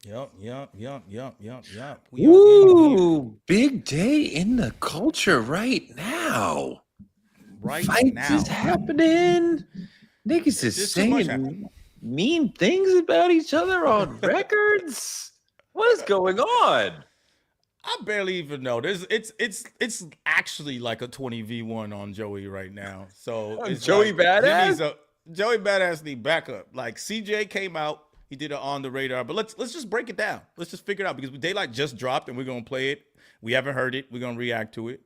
Yep. We are in here Ooh, big day in the culture right now. right Fights is now. happening. Niggas is There's too much happening. saying mean things about each other on records. What is going on? I barely even know. It's actually like a 20v1 on Joey right now. So it's Joey like he Badass? needs a Joey Badass need backup. Like CJ came out, he did it on the radar. But let's just break it down. Let's just figure it out because Daylyt just dropped and we're gonna play it. We haven't heard it. We're gonna react to it.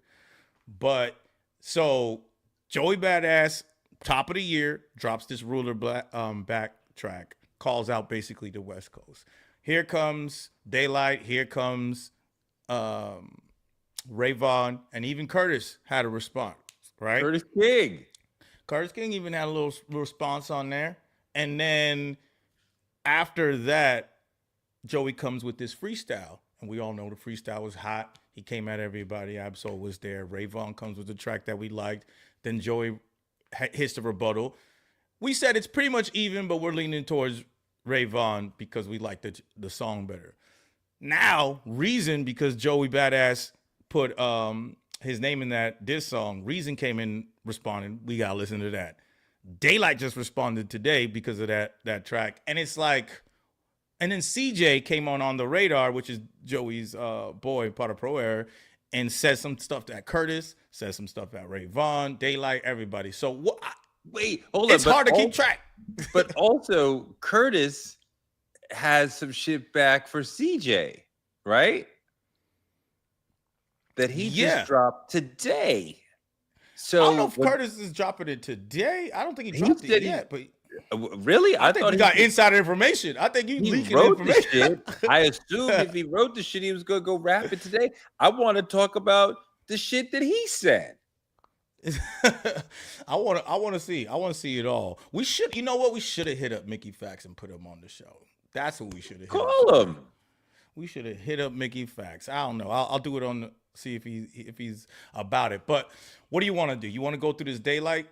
But so Joey Badass, top of the year, drops this ruler backtrack, calls out basically the West Coast. Here comes Daylyt. Here comes um, Rayvon, and even Curtis had a response, right? Curtis King. Curtis King even had a little response on there. And then after that, Joey comes with this freestyle. And we all know the freestyle was hot. He came at everybody. Absol was there. Rayvon comes with the track that we liked. Then Joey hits the rebuttal. We said it's pretty much even, but we're leaning towards Rayvon because we like the song better. Now, Reason, because Joey Badass put his name in that diss song, Reason came in responding. We gotta listen to that. Daylyt just responded today because of that track. And it's like, and then CJ came on the radar, which is Joey's boy, part of Pro Era, and said some stuff at Curtis, said some stuff at Rayvon, Daylyt, everybody. So what? Wait, hold on. It's hard to keep track. But also, Curtis has some shit back for CJ, right? That he just dropped today. So I don't know if Curtis is dropping it today. I don't think he dropped it yet, but really, I think we got insider information. I think you leaking information. I assumed if he wrote the shit, he was gonna go rap it today. I want to talk about the shit that he said. I want to see it all. We should, you know what? We should have hit up Mickey Fax and put him on the show. That's what we should have. Call him. We should have hit up Mickey Fax. I don't know. I'll do it on see if he's about it. But what do you want to do? You want to go through this Daylyt?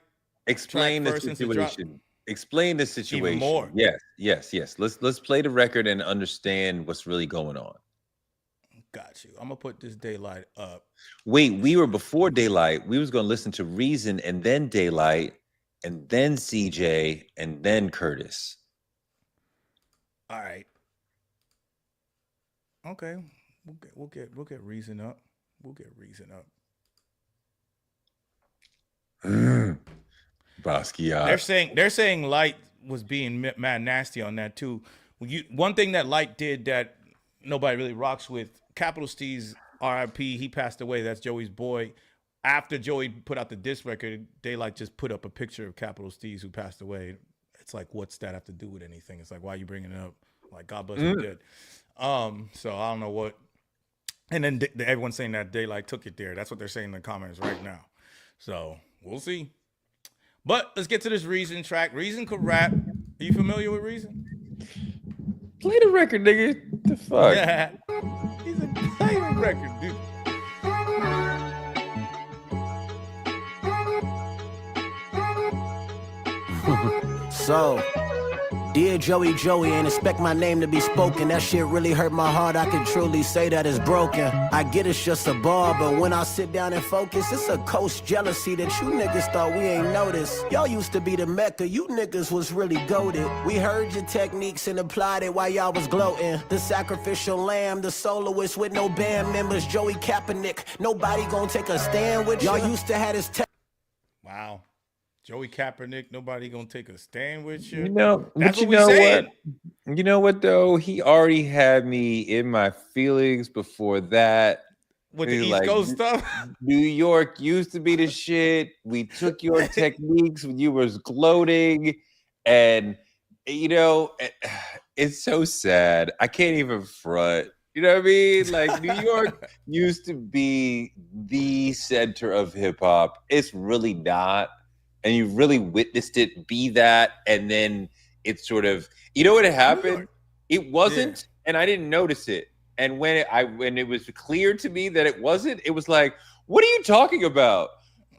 Explain the situation. Explain the situation. Even more. Yes. Let's play the record and understand what's really going on. Got you. I'm gonna put this Daylyt up. Wait, we were before Daylyt. We was gonna listen to Reason and then Daylyt, and then CJ, and then Curtis. All right. Okay. We'll get Reason up. We'll get Reason up. Basquiat. They're saying Light was being mad nasty on that too. One thing that Light did that nobody really rocks with, Capital Steez, R.I.P. He passed away. That's Joey's boy. After Joey put out the diss record, Daylyt just put up a picture of Capital Steez who passed away. It's like, what's that have to do with anything? It's like, why are you bringing it up? Like, God bless him dead. So I don't know what. And then everyone's saying that Daylyt took it there. That's what they're saying in the comments right now. So we'll see. But let's get to this Reason track. Reason could rap. Are you familiar with Reason? Play the record, nigga. The fuck? Yeah. He's a play the record, dude. So, dear Joey, ain't expect my name to be spoken. That shit really hurt my heart. I can truly say that it's broken. I get it's just a bar, but when I sit down and focus, it's a coast jealousy that you niggas thought we ain't noticed. Y'all used to be the Mecca, you niggas was really goated. We heard your techniques and applied it while y'all was gloating. The sacrificial lamb, the soloist with no band members, Joey Kaepernick. Nobody gonna take a stand with y'all. Used to have his Wow. Joey Kaepernick, nobody gonna take a stand with you. You know, that's what we saying. You know what though? He already had me in my feelings before that. With the East Coast stuff. New York used to be the shit. We took your techniques when you was gloating, and you know, it's so sad. I can't even front. You know what I mean? Like New York used to be the center of hip hop. It's really not. And you really witnessed it be that, and then it sort of, you know what happened? It wasn't, and I didn't notice it. And when it was clear to me that it wasn't, it was like, what are you talking about?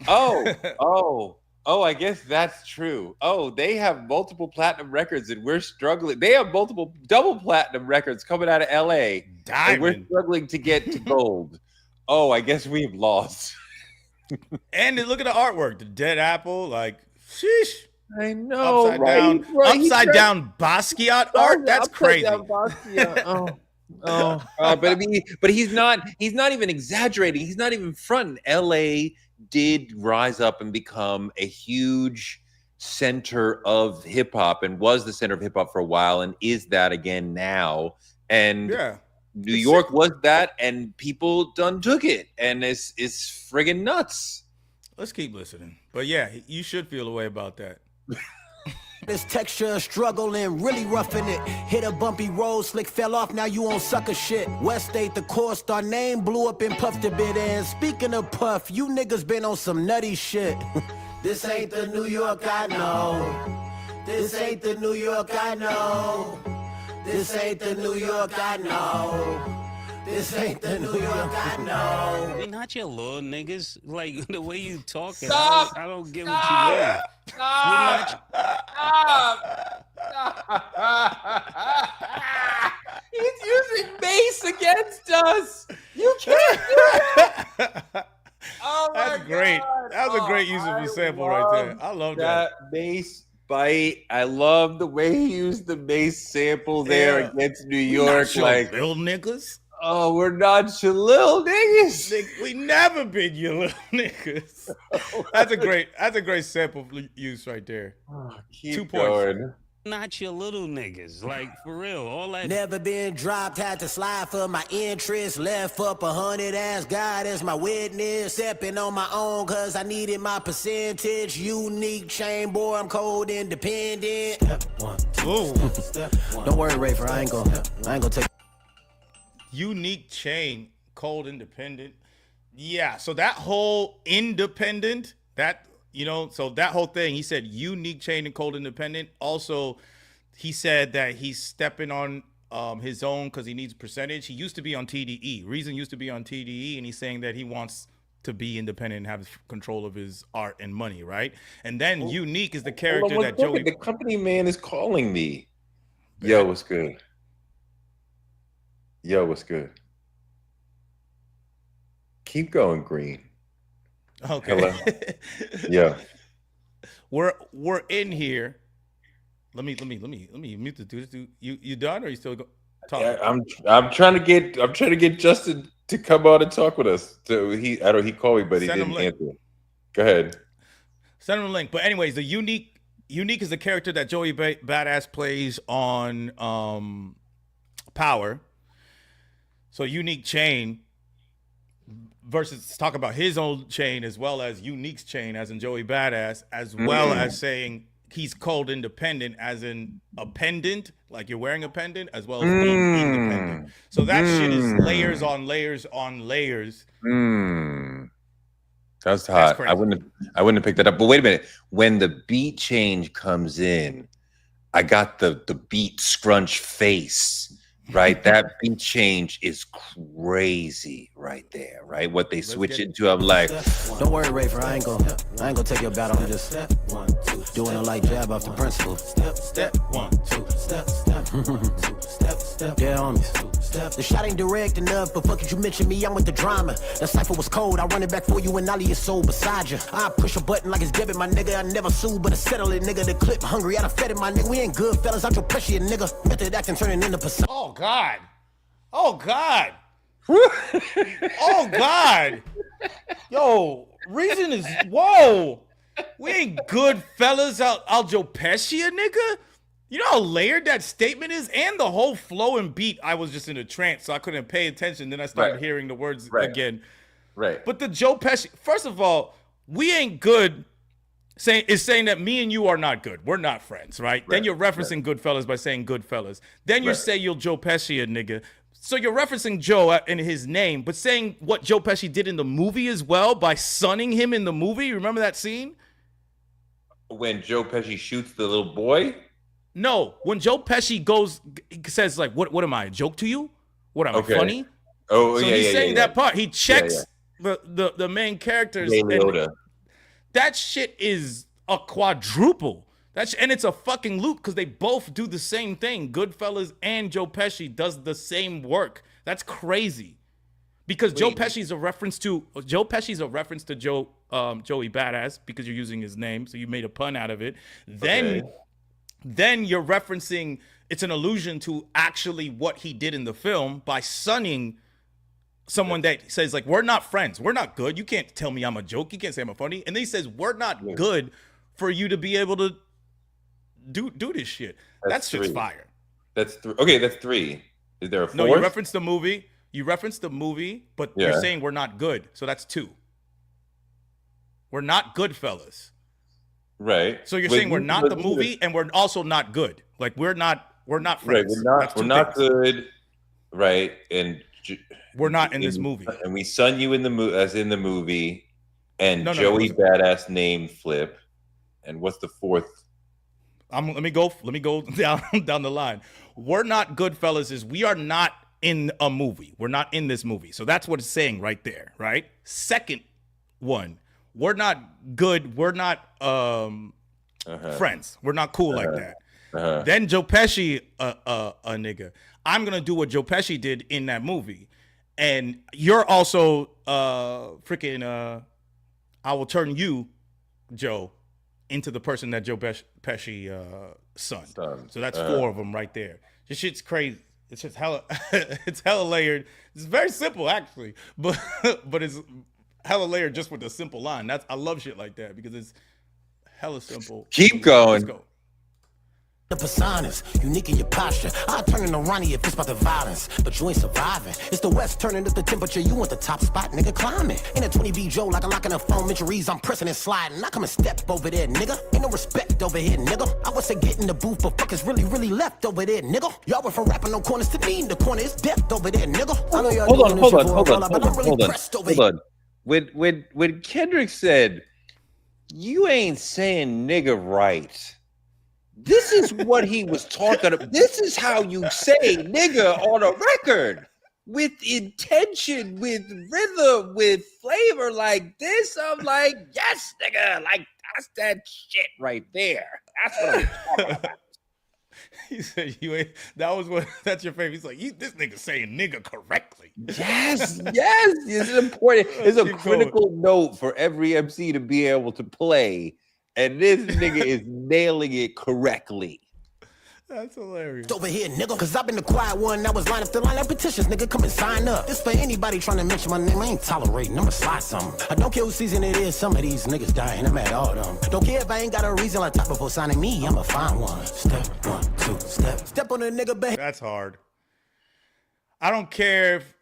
Oh, Oh, I guess that's true. Oh, they have multiple platinum records and we're struggling. They have multiple double platinum records coming out of LA and we're Diamond. struggling to get to gold. Oh, I guess we've lost. And then look at the artwork, the dead apple, like sheesh. I know, Upside right? down, upside down Basquiat art. That's crazy. But I mean, but he's not even exaggerating. He's not even fronting. LA did rise up and become a huge center of hip hop and was the center of hip hop for a while and is that again now. And Yeah. New York was that, and people done took it, and it's friggin' nuts. Let's keep listening. But yeah, you should feel a way about that. This texture, struggle and really roughing it. Hit a bumpy road, slick fell off, now you on sucker shit. West State, the course, our name blew up and puffed a bit. And speaking of puff, you niggas been on some nutty shit. This ain't the New York I know. This ain't the New York I know. This ain't the New York I know. This ain't the New York I know. They not your little niggas. Like the way you talking, Stop! I don't get what you mean. He's using bass against us. You can't do that. Oh my That's great. God. That was a great use of a sample right there. I love that. That bass bite. I love the way he used the bass sample there Yeah. against New We York. not your Like, little niggas. oh, we're not your little niggas. We never been your little niggas. That's a great sample use right there. Keep 2 points. going. Not your little niggas. Like for real. All that. Never been dropped, had to slide for my interest. Left up 100, asked God as my witness. Stepping on my own cause I needed my percentage. Unique chain, boy, I'm cold independent. Ooh. Don't worry, Rafer, I ain't gonna take. Unique chain, cold independent. Yeah, so that whole independent, that, you know, so that whole thing, he said unique chain and cold independent. Also, he said that he's stepping on his own because he needs percentage. He used to be on TDE. Reason used to be on TDE, and he's saying that he wants to be independent and have control of his art and money, right? And then Unique is the character Hold on that one second. Joey... The company man is calling me. Yo, what's good? Yo, what's good? Keep going, Green. Okay. Hello. Yeah. We're in here. Let me mute the dude. You done or you still talking? Yeah, I'm trying to get Justin to come on and talk with us. So he called me, but he Send him didn't link. answer. Go ahead. Send him a link. But anyways, the unique is the character that Joey Badass plays on Power. So Unique Chain versus talk about his own chain as well as Unique's chain as in Joey Badass, as well as saying he's cold independent as in a pendant, like you're wearing a pendant, as well as being independent. So that shit is layers on layers on layers. That's hot. crazy. I wouldn't have picked that up. But wait a minute. When the beat change comes in, I got the beat scrunch face. Right, that beat change is crazy right there. Right, what they switch it to, I'm like, Don't worry, Rafer, I ain't gonna take your battle. I'm just doing a light jab off the principle. Step 1, 2, Yeah, homies. The shot ain't direct enough, but fuck it, you mention me, I'm with the drama. The cipher was cold, I run it back for you and Ollie is soul beside you. I push a button like it's debit, my nigga. I never sue, but I settle it, nigga. The clip hungry, I done fed it, my nigga. We ain't good, fellas. I'm your pressure, nigga. Method acting turning into persona. Oh God. Oh God. Oh God. Yo, Reason is whoa. We ain't good fellas out Joe Pesci, nigga. You know how layered that statement is? And the whole flow and beat, I was just in a trance, so I couldn't pay attention. Then I started hearing the words again. right. But the Joe Pesci, first of all, we ain't good saying that me and you are not good. We're not friends, right? Then you're referencing Goodfellas by saying Goodfellas. Then you say you're Joe Pesci, nigga. So you're referencing Joe in his name, but saying what Joe Pesci did in the movie as well by sunning him in the movie. You remember that scene? When Joe Pesci shoots the little boy? No, when Joe Pesci says like, "What am I, a joke to you? What am I, funny?" Oh, so yeah, he's yeah, saying yeah. that part. He checks the main characters. Ray Liotta. That shit is a quadruple. And it's a fucking loop because they both do the same thing. Goodfellas and Joe Pesci does the same work. That's crazy. Because Joe Pesci's a reference to Joey Badass because you're using his name, so you made a pun out of it. Then you're referencing, it's an allusion to actually what he did in the film by sunning someone that says, like, we're not friends. We're not good. You can't tell me I'm a joke. You can't say I'm a funny. And then he says, we're not good for you to be able to do this shit. That's just fire. That's three. Okay, that's three. Is there a fourth? No, you referenced the movie. But you're saying we're not good. So that's two. We're not good, fellas. Right. So you're saying we're not the movie and we're also not good. Like we're not friends. Right. We're not good. Right. And we're not in this movie. And we sun you in the as in the movie. And Joey Badass name flip. And what's the fourth? Let me go down the line. We're not good, fellas. Is we are not in a movie. We're not in this movie. So that's what it's saying right there, right? Second one, we're not good. We're not friends. We're not cool like that. Then Joe Pesci, a nigga. I'm gonna do what Joe Pesci did in that movie, and you're also freaking. I will turn you, Joe, into the person that Joe Pesci son. So that's four of them right there. This shit's crazy. It's just hella, it's hella layered. It's very simple actually, but it's hella layered just with a simple line. I love shit like that because it's hella simple. Keep going. Let's go. The personas, unique in your posture. I'll turn into Ronnie if it's about the violence, but you ain't surviving. It's the West turning up the temperature. You want the top spot, nigga, climbing. In a 20B Joe, like a lock in a phone, injuries, I'm pressing and sliding. I come and step over there, nigga. Ain't no respect over here, nigga. I would say get in the booth, but fuck is really left over there, nigga. Y'all went from rapping no corners to me. The corner is depth over there, nigga. I know y'all hold on. When Kendrick said, "You ain't saying nigga right," this is what he was talking about. This is how you say nigga on a record. With intention, with rhythm, with flavor like this. I'm like, yes, nigga. Like, that's that shit right there. That's what I'm talking about. He said, "You ain't." That's your favorite. He's like, this nigga saying nigga correctly. Yes. It's important. It's a critical note for every MC to be able to play. And this nigga is nailing it correctly. That's hilarious. Over here, nigga, cause I've been the quiet one that was line up to line up petitions, nigga. Come and sign up. This for anybody trying to mention my name. I ain't tolerating. I'ma slide something. I don't care what season it is. Some of these niggas dying. I'm at all them. Don't care if I ain't got a reason like top before signing me. I'ma find one. Step 1, 2, step on a nigga back. That's hard. I don't care if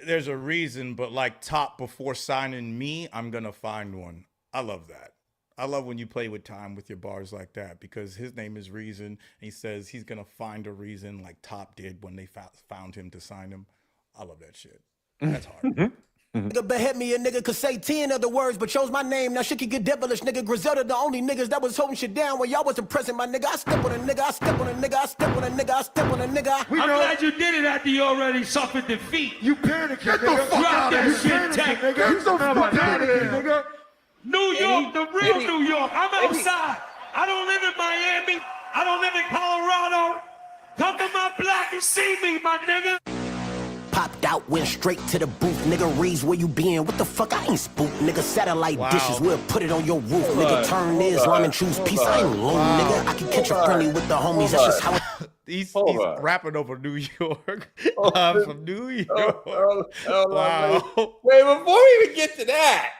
there's a reason, but like top before signing me, I'm gonna find one. I love that. I love when you play with time with your bars like that because his name is Reason. And he says he's going to find a reason like Top did when they found him to sign him. I love that shit. That's hard. Nigga behead me, a nigga could say 10 other words, but chose my name. Now shit can get devilish, nigga. Griselda, the only niggas that was holding shit down when y'all wasn't present, my nigga. I step on a nigga, I step on a nigga, I step on a nigga, I step on a nigga. I'm glad you did it after you already suffered defeat. You panicking, Get nigga. the fuck out of here, Get the fuck out of here, nigga. New York, the real New York. I'm outside. I don't live in Miami. I don't live in Colorado. Come to my block and see me, my nigga. Popped out, went straight to the booth. Nigga, Reeves, where you been? What the fuck? I ain't spooked. Nigga, satellite dishes, we'll put it on your roof. Nigga, turn Islam and choose peace. I ain't alone, nigga. I can catch a friendly with the homies. That's just how it... He's rapping over New York. I'm from New York. Wow. Wait, before we even get to that,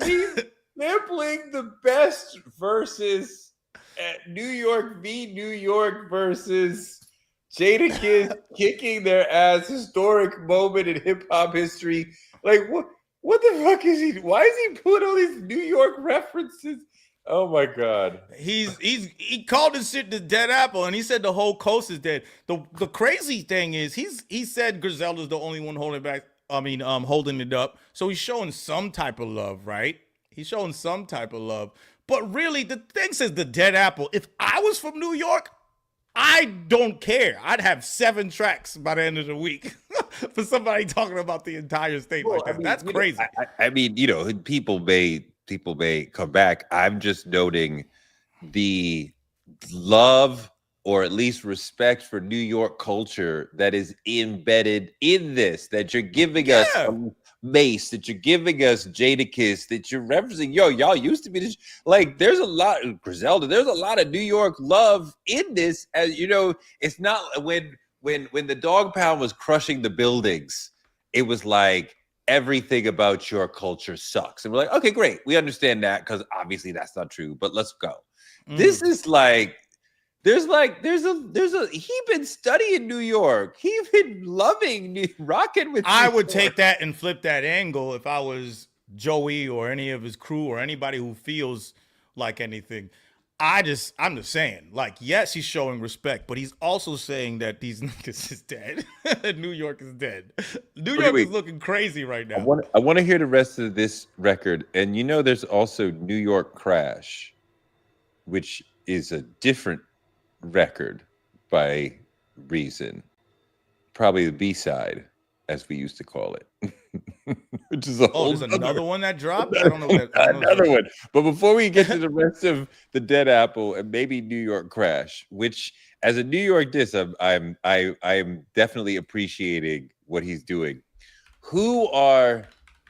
he's sampling the best verses at New York v. New York versus Jada Kids kicking their ass historic moment in hip hop history. Like what the fuck is he? Why is he putting all these New York references? Oh my god. He called this shit the dead apple and he said the whole coast is dead. The crazy thing is he said Griselda's the only one holding back. Holding it up. So he's showing some type of love, right? He's showing some type of love. But really, the thing says the dead apple. If I was from New York, I don't care. I'd have 7 tracks by the end of the week for somebody talking about the entire state like that. That's crazy. People may people may come back. I'm just noting the love or at least respect for New York culture that is embedded in this, that you're giving us Mace, that you're giving us Jadakiss, that you're referencing, y'all used to be this, like, there's a lot of Griselda, there's a lot of New York love in this. As you know, it's not when the Dog Pound was crushing the buildings, it was like everything about your culture sucks. And we're like, okay, great. We understand that because obviously that's not true, but let's go. This is like, there's he been studying New York. He been loving rocking with. I would take that and flip that angle if I was Joey or any of his crew or anybody who feels like anything. I'm just saying, like, yes, he's showing respect, but he's also saying that these niggas is dead. New York is dead. New York is looking crazy right now. I want to hear the rest of this record. And you know, there's also New York Crash, which is a different record by Reason, probably the B-side, as we used to call it. Which is there's another one that dropped. I don't know that. Another one. But before we get to the rest of the Dead Apple and maybe New York Crash, which as a New York diss, I'm definitely appreciating what he's doing. Who are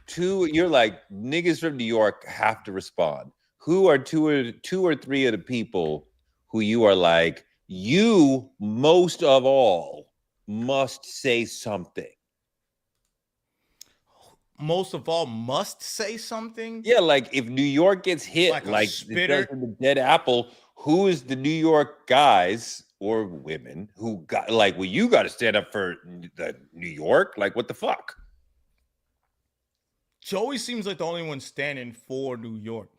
two? You're like, niggas from New York have to respond. Who are two or three of the people who you are like, you most of all must say something? Most of all, must say something? Yeah, like if New York gets hit, like it does in the Dead Apple, who is the New York guys or women who got like, well, you got to stand up for the New York? Like, what the fuck? Joey seems like the only one standing for New York.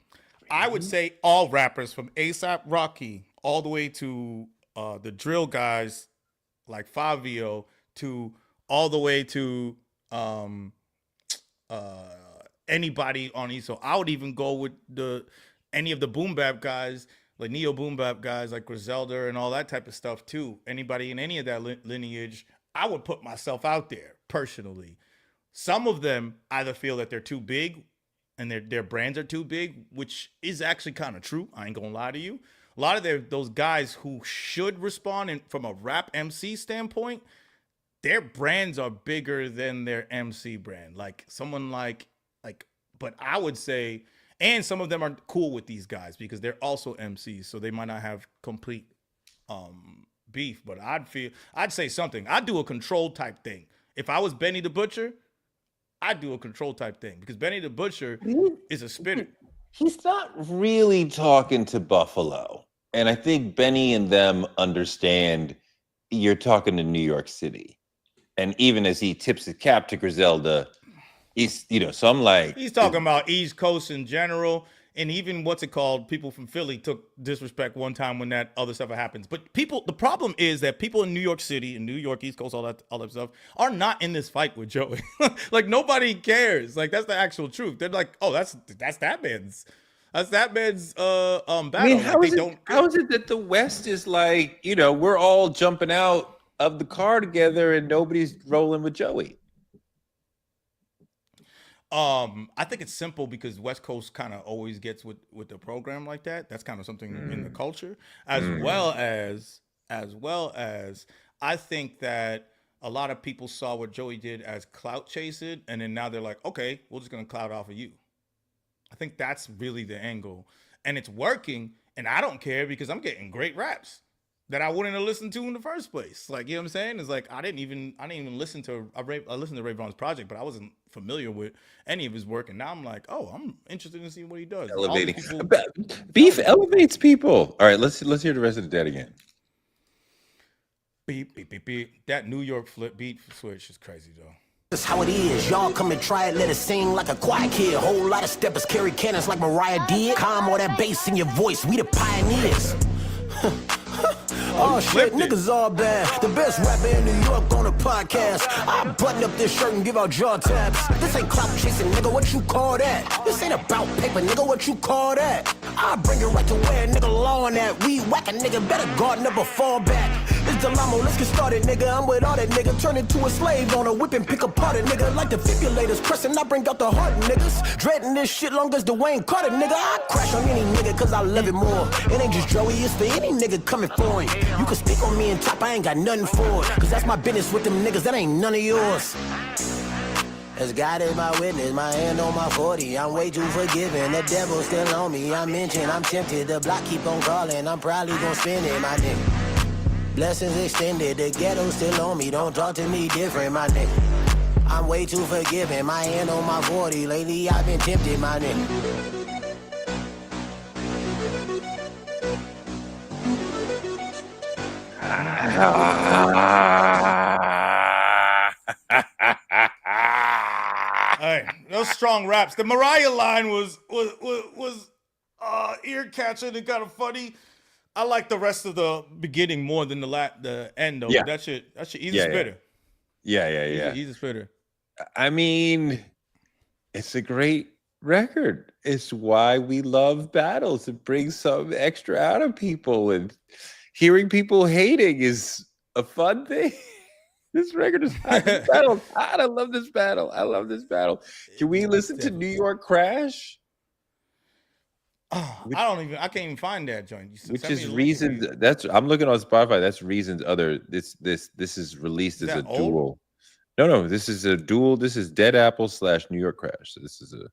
I would say all rappers from A$AP Rocky all the way to the drill guys like Fabio to all the way to anybody on East. So I would even go with any of the boom bap guys, like neo boom bap guys like Griselda and all that type of stuff too. Anybody in any of that lineage, I would put myself out there personally. Some of them either feel that they're too big and their brands are too big, which is actually kind of true. I ain't gonna lie to you. A lot of those guys who should respond from a rap MC standpoint, their brands are bigger than their MC brand. Like someone like, but I would say, and some of them are cool with these guys because they're also MCs, so they might not have complete beef. But I'd say something. I'd do a control type thing. If I was Benny the Butcher, I'd do a control type thing because Benny the Butcher is a spitter. He's not really talking to Buffalo. And I think Benny and them understand you're talking to New York City. And even as he tips his cap to Griselda, he's, so I'm like, he's talking about East Coast in general. And even people from Philly took disrespect one time when that other stuff happens. But the problem is that people in New York City and New York, East Coast, all that stuff are not in this fight with Joey. Like nobody cares. Like that's the actual truth. They're like, oh, that's that man's. That's that man's battle. I mean, how is it that the West is like, we're all jumping out of the car together and nobody's rolling with Joey? I think it's simple because West Coast kind of always gets with the program like that. That's kind of something in the culture, as well as I think that a lot of people saw what Joey did as clout chasing, and then now they're like, okay, we're just gonna clout off of you. I think that's really the angle, and it's working, and I don't care because I'm getting great raps that I wouldn't have listened to in the first place. Like, you know what I'm saying? It's like I didn't even listen to I listened to Ray Vaughn's project, but I wasn't familiar with any of his work. And now I'm like, oh, I'm interested in seeing what he does. Elevating. Beef elevates people. All right, let's hear the rest of the dead again. Beep, beep, beep, beep. That New York flip beat switch is crazy though. That's how it is. Y'all come and try it, let it sing like a quiet kid. Whole lot of steppers carry cannons like Mariah did. Calm all that bass in your voice. We the pioneers. Oh shit, niggas all bad. The best rapper in New York on a podcast. I button up this shirt and give out jaw taps. This ain't clout chasing, nigga, what you call that? This ain't about paper, nigga, what you call that? I bring it right to where nigga law on that. We whack a nigga, better garden up a fall back. It's Delamo, let's get started, nigga. I'm with all that, nigga. Turn into a slave on a whip and pick apart it, nigga. Like defibrillators, pressing, I bring out the heart, niggas. Dreading this shit long as Dwayne Carter, nigga. I crash on any nigga, cause I love it more. It ain't just Joey, it's for any nigga coming for him. You can speak on me and top, I ain't got nothing for it. Cause that's my business with them niggas, that ain't none of yours. As God is my witness, my hand on my 40. I'm way too forgiving, the devil still on me. I mentioned, I'm tempted, the block keep on calling. I'm probably gonna spend it, my nigga. Blessings extended, the ghetto still on me. Don't talk to me different, my nigga. I'm way too forgiving, my hand on my 40. Lately I've been tempted, my nigga. Hey, those strong raps. The Mariah line was ear catching and kind of funny. I like the rest of the beginning more than the end though. Yeah. That shit he's a spitter. Yeah. He's a spitter. I mean, it's a great record. It's why we love battles. It brings some extra out of people, and hearing people hating is a fun thing. This record is hot. This battle's hot. I love this battle. Can we listen to New York Crash? Oh, I can't even find that joint. Which is Reasons. I'm looking on Spotify. That's Reasons Other. This is released as a dual. No, this is a dual. This is Dead Apple / New York Crash. So this is a.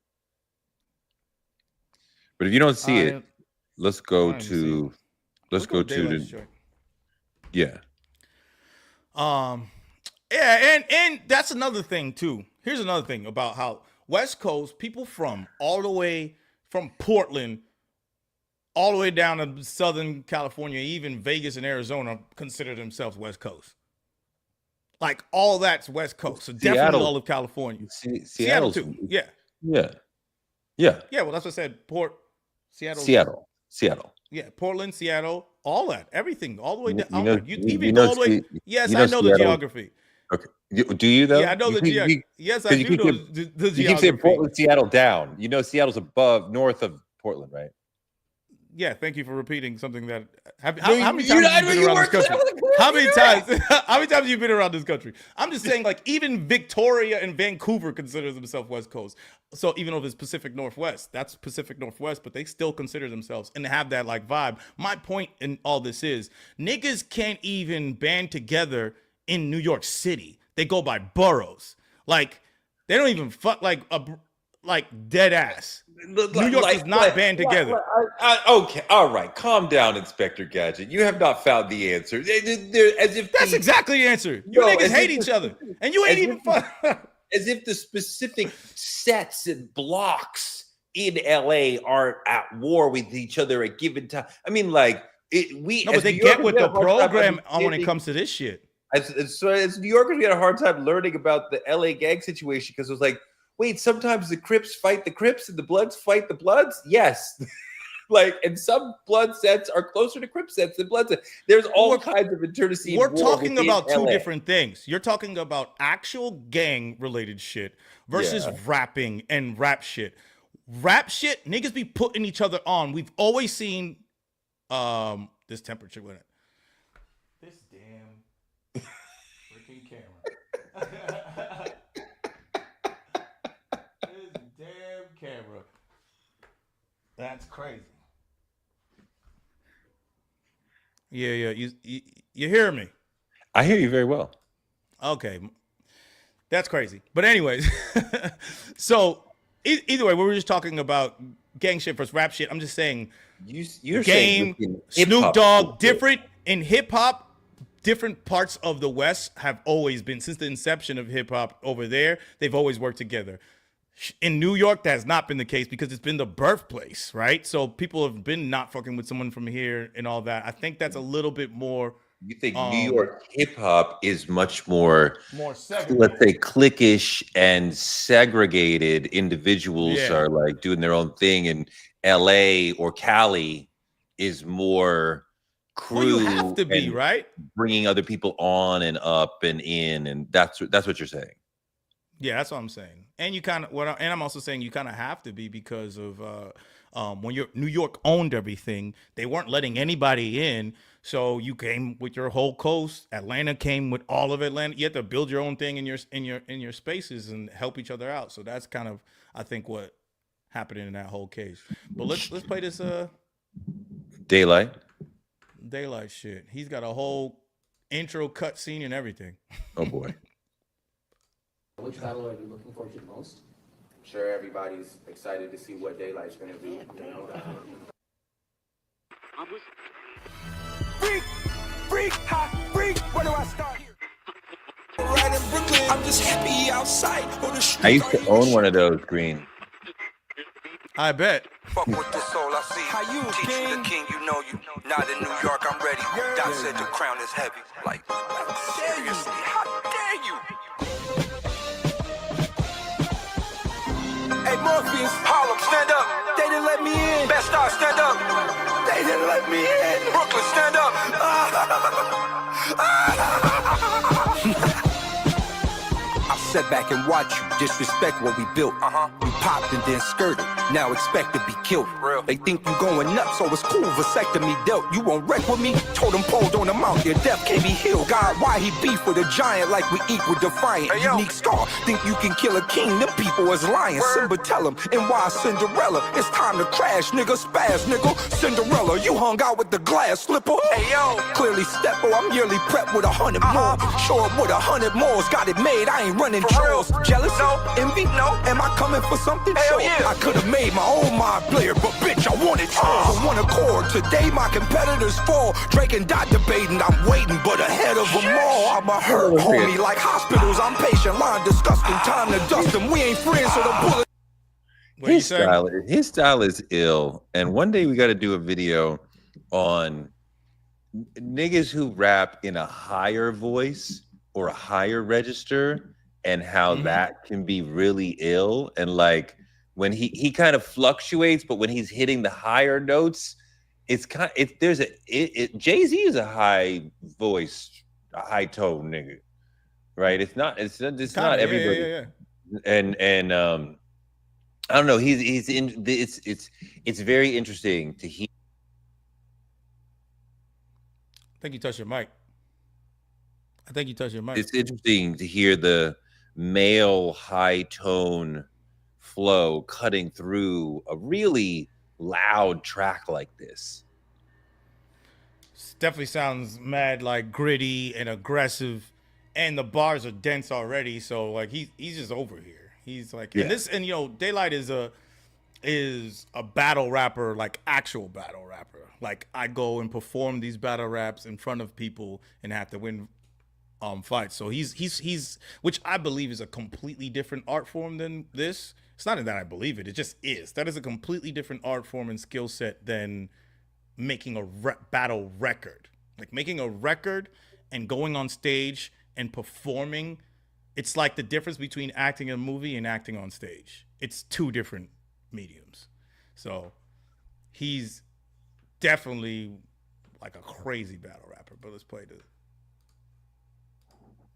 But if you don't see it, let's go to the. Yeah. Yeah, and that's another thing too. Here's another thing about how West Coast people from all the way from Portland all the way down to Southern California, even Vegas and Arizona consider themselves West Coast. Like all that's West Coast. So definitely all of California. Seattle too. Yeah. Well, that's what I said. Seattle. Yeah, Portland, Seattle, all that, everything, all the way down. You know, even go all the way. Yes, I know the geography. Okay, do you though? Yeah, I know the geography. Yes, I do know the geography. You keep saying Portland, Seattle down. You know, Seattle's north of Portland, right? Yeah, thank you for repeating something that. How many times have you been around this country? How many times have you been around this country? I'm just saying, like, even Victoria and Vancouver consider themselves West Coast. So even though it's Pacific Northwest, that's Pacific Northwest, but they still consider themselves and have that like vibe. My point in all this is niggas can't even band together in New York City. They go by boroughs. Like they don't even fuck like dead ass. New York is not band together. Okay, all right, calm down, Inspector Gadget. You have not found the answer. That's exactly the answer. You niggas hate each other, and you ain't even fun. As if the specific sets and blocks in LA are at war with each other at given time. I mean, like but they get with the program when it comes to this shit. As New Yorkers, we had a hard time learning about the LA gang situation because it was like, wait, sometimes the Crips fight the Crips and the Bloods fight the Bloods? Yes. And some blood sets are closer to Crip sets than blood sets. There's all kinds of internecine. We're talking about two different things. You're talking about actual gang-related shit versus rapping and rap shit. Rap shit, niggas be putting each other on. We've always seen this temperature with it. This damn freaking camera. Camera. That's crazy. Yeah. You hear me? I hear you very well. Okay. That's crazy. But anyways, so either way, we were just talking about gang shit versus rap shit. I'm just saying you're Game, Snoop Dogg, different in hip hop. Different parts of the West have always been, since the inception of hip hop over there, they've always worked together. In New York, that has not been the case because it's been the birthplace, right? So people have been not fucking with someone from here and all that. I think that's a little bit more. You think New York hip hop is much more segregated. Let's say, cliquish and segregated. Individuals are like doing their own thing, and LA or Cali is more crew. Well, you have to be, right? Bringing other people on and up and in, and that's what you're saying. Yeah, that's what I'm saying. And I'm also saying you kind of have to be because of when New York owned everything, they weren't letting anybody in. So you came with your whole coast. Atlanta came with all of Atlanta. You have to build your own thing in your spaces and help each other out. So that's kind of, I think, what happened in that whole case. But let's play this Daylyt. Daylyt shit. He's got a whole intro cut scene and everything. Oh boy. Which battle are you looking forward to the most? I'm sure everybody's excited to see what Daylyt's gonna be. You know? Freak, hot freak. Where do I start here? Right in Brooklyn, I'm just happy outside on the street. I used to own one of those green. I bet. Fuck with the soul I see. How you, teach king? The king, you know you. Not in New York, I'm ready. Doc said the crown is heavy. Like, seriously, how dare you? Hey, Morpheus, Harlem, stand up. They didn't let me in. Best Star, stand up. They didn't let me in. Brooklyn, stand up. I sit back and watch you disrespect what we built. You popped and then skirted. Now expect to be killed. Real. They think you going nuts, so it's cool. Vasectomy dealt. You won't wreck with me? Totem pole on the mount. Your death can't be healed. God, why he beef with a giant like we equal defiant? Hey, unique scar. Think you can kill a king? Them people is lying. Simba tell him. And why Cinderella? It's time to crash, nigga. Spaz, nigga. Cinderella, you hung out with the glass slipper. Hey yo, clearly stepper. I'm yearly prepped with 100 more. Show up with 100 more. Got it made. I ain't running trolls. Jealous? No. Envy? No. Am I coming for something? Hell sure. Yeah. I could have made my own mind player, but bitch, I wanted on one accord. Today my competitors fall. Drake and Dot debating. I'm waiting, but ahead of them all, I'm a hurt homie like hospitals. I'm patient, line disgusting. Time to dust them. We ain't friends, so the bullet. His style is ill, and one day we got to do a video on niggas who rap in a higher voice or a higher register, and how that can be really ill. And like when he kind of fluctuates, but when he's hitting the higher notes, it's kind. Jay-Z is a high voice, a high tone nigga, right? It's not everybody. Yeah. And I don't know. He's in. It's very interesting to hear. I think you touched your mic. It's interesting to hear the male high tone flow cutting through a really loud track like this. Definitely sounds mad, like gritty and aggressive, and the bars are dense already. So like he's just over here. He's like, and you know, Daylyt is a battle rapper, like actual battle rapper. Like I go and perform these battle raps in front of people and have to win fights. So he's which I believe is a completely different art form than this. It's not that I believe it. It just is. That is a completely different art form and skill set than making a battle record. Like making a record and going on stage and performing. It's like the difference between acting in a movie and acting on stage. It's two different mediums. So he's definitely like a crazy battle rapper. But let's play this.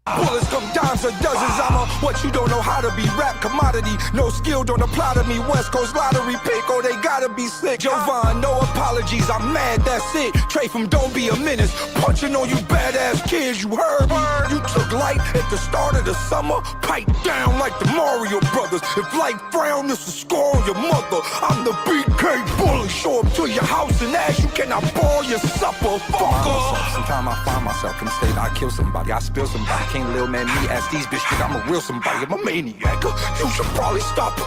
Bullets come dimes or dozens. I'm a what you don't know how to be rap commodity. No skill, don't apply to me. West Coast lottery pick, oh they gotta be slick. Jovan, no apologies, I'm mad, that's it. Trey from Don't Be a Menace, punching on you badass kids. You heard me? You took light at the start of the summer. Pipe down like the Mario Brothers. If life frown, this is score on your mother. I'm the BK bully. Show up to your house and ask you can I borrow your supper, fucker. Sometimes I find myself in the state I kill somebody, I spill somebody. Can't little man me ask these bitches I'm a real somebody. I'm a maniac. You should probably stop.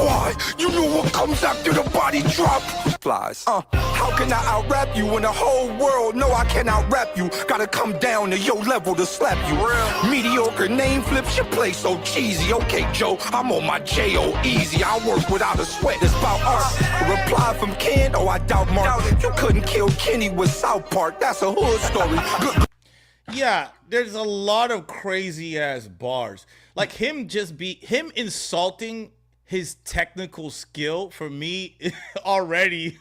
Why? You know what comes after the body drop? Flies. How can I out-rap you when the whole world know I can out-rap you? Gotta come down to your level to slap you. Real. Mediocre name flips, you play so cheesy. Okay, Joe, I'm on my J.O. easy. I work without a sweat. It's about art. A reply from Ken, oh I doubt Mark. You couldn't kill Kenny with South Park. That's a hood story. Good. Yeah, there's a lot of crazy ass bars. Like him insulting his technical skill for me already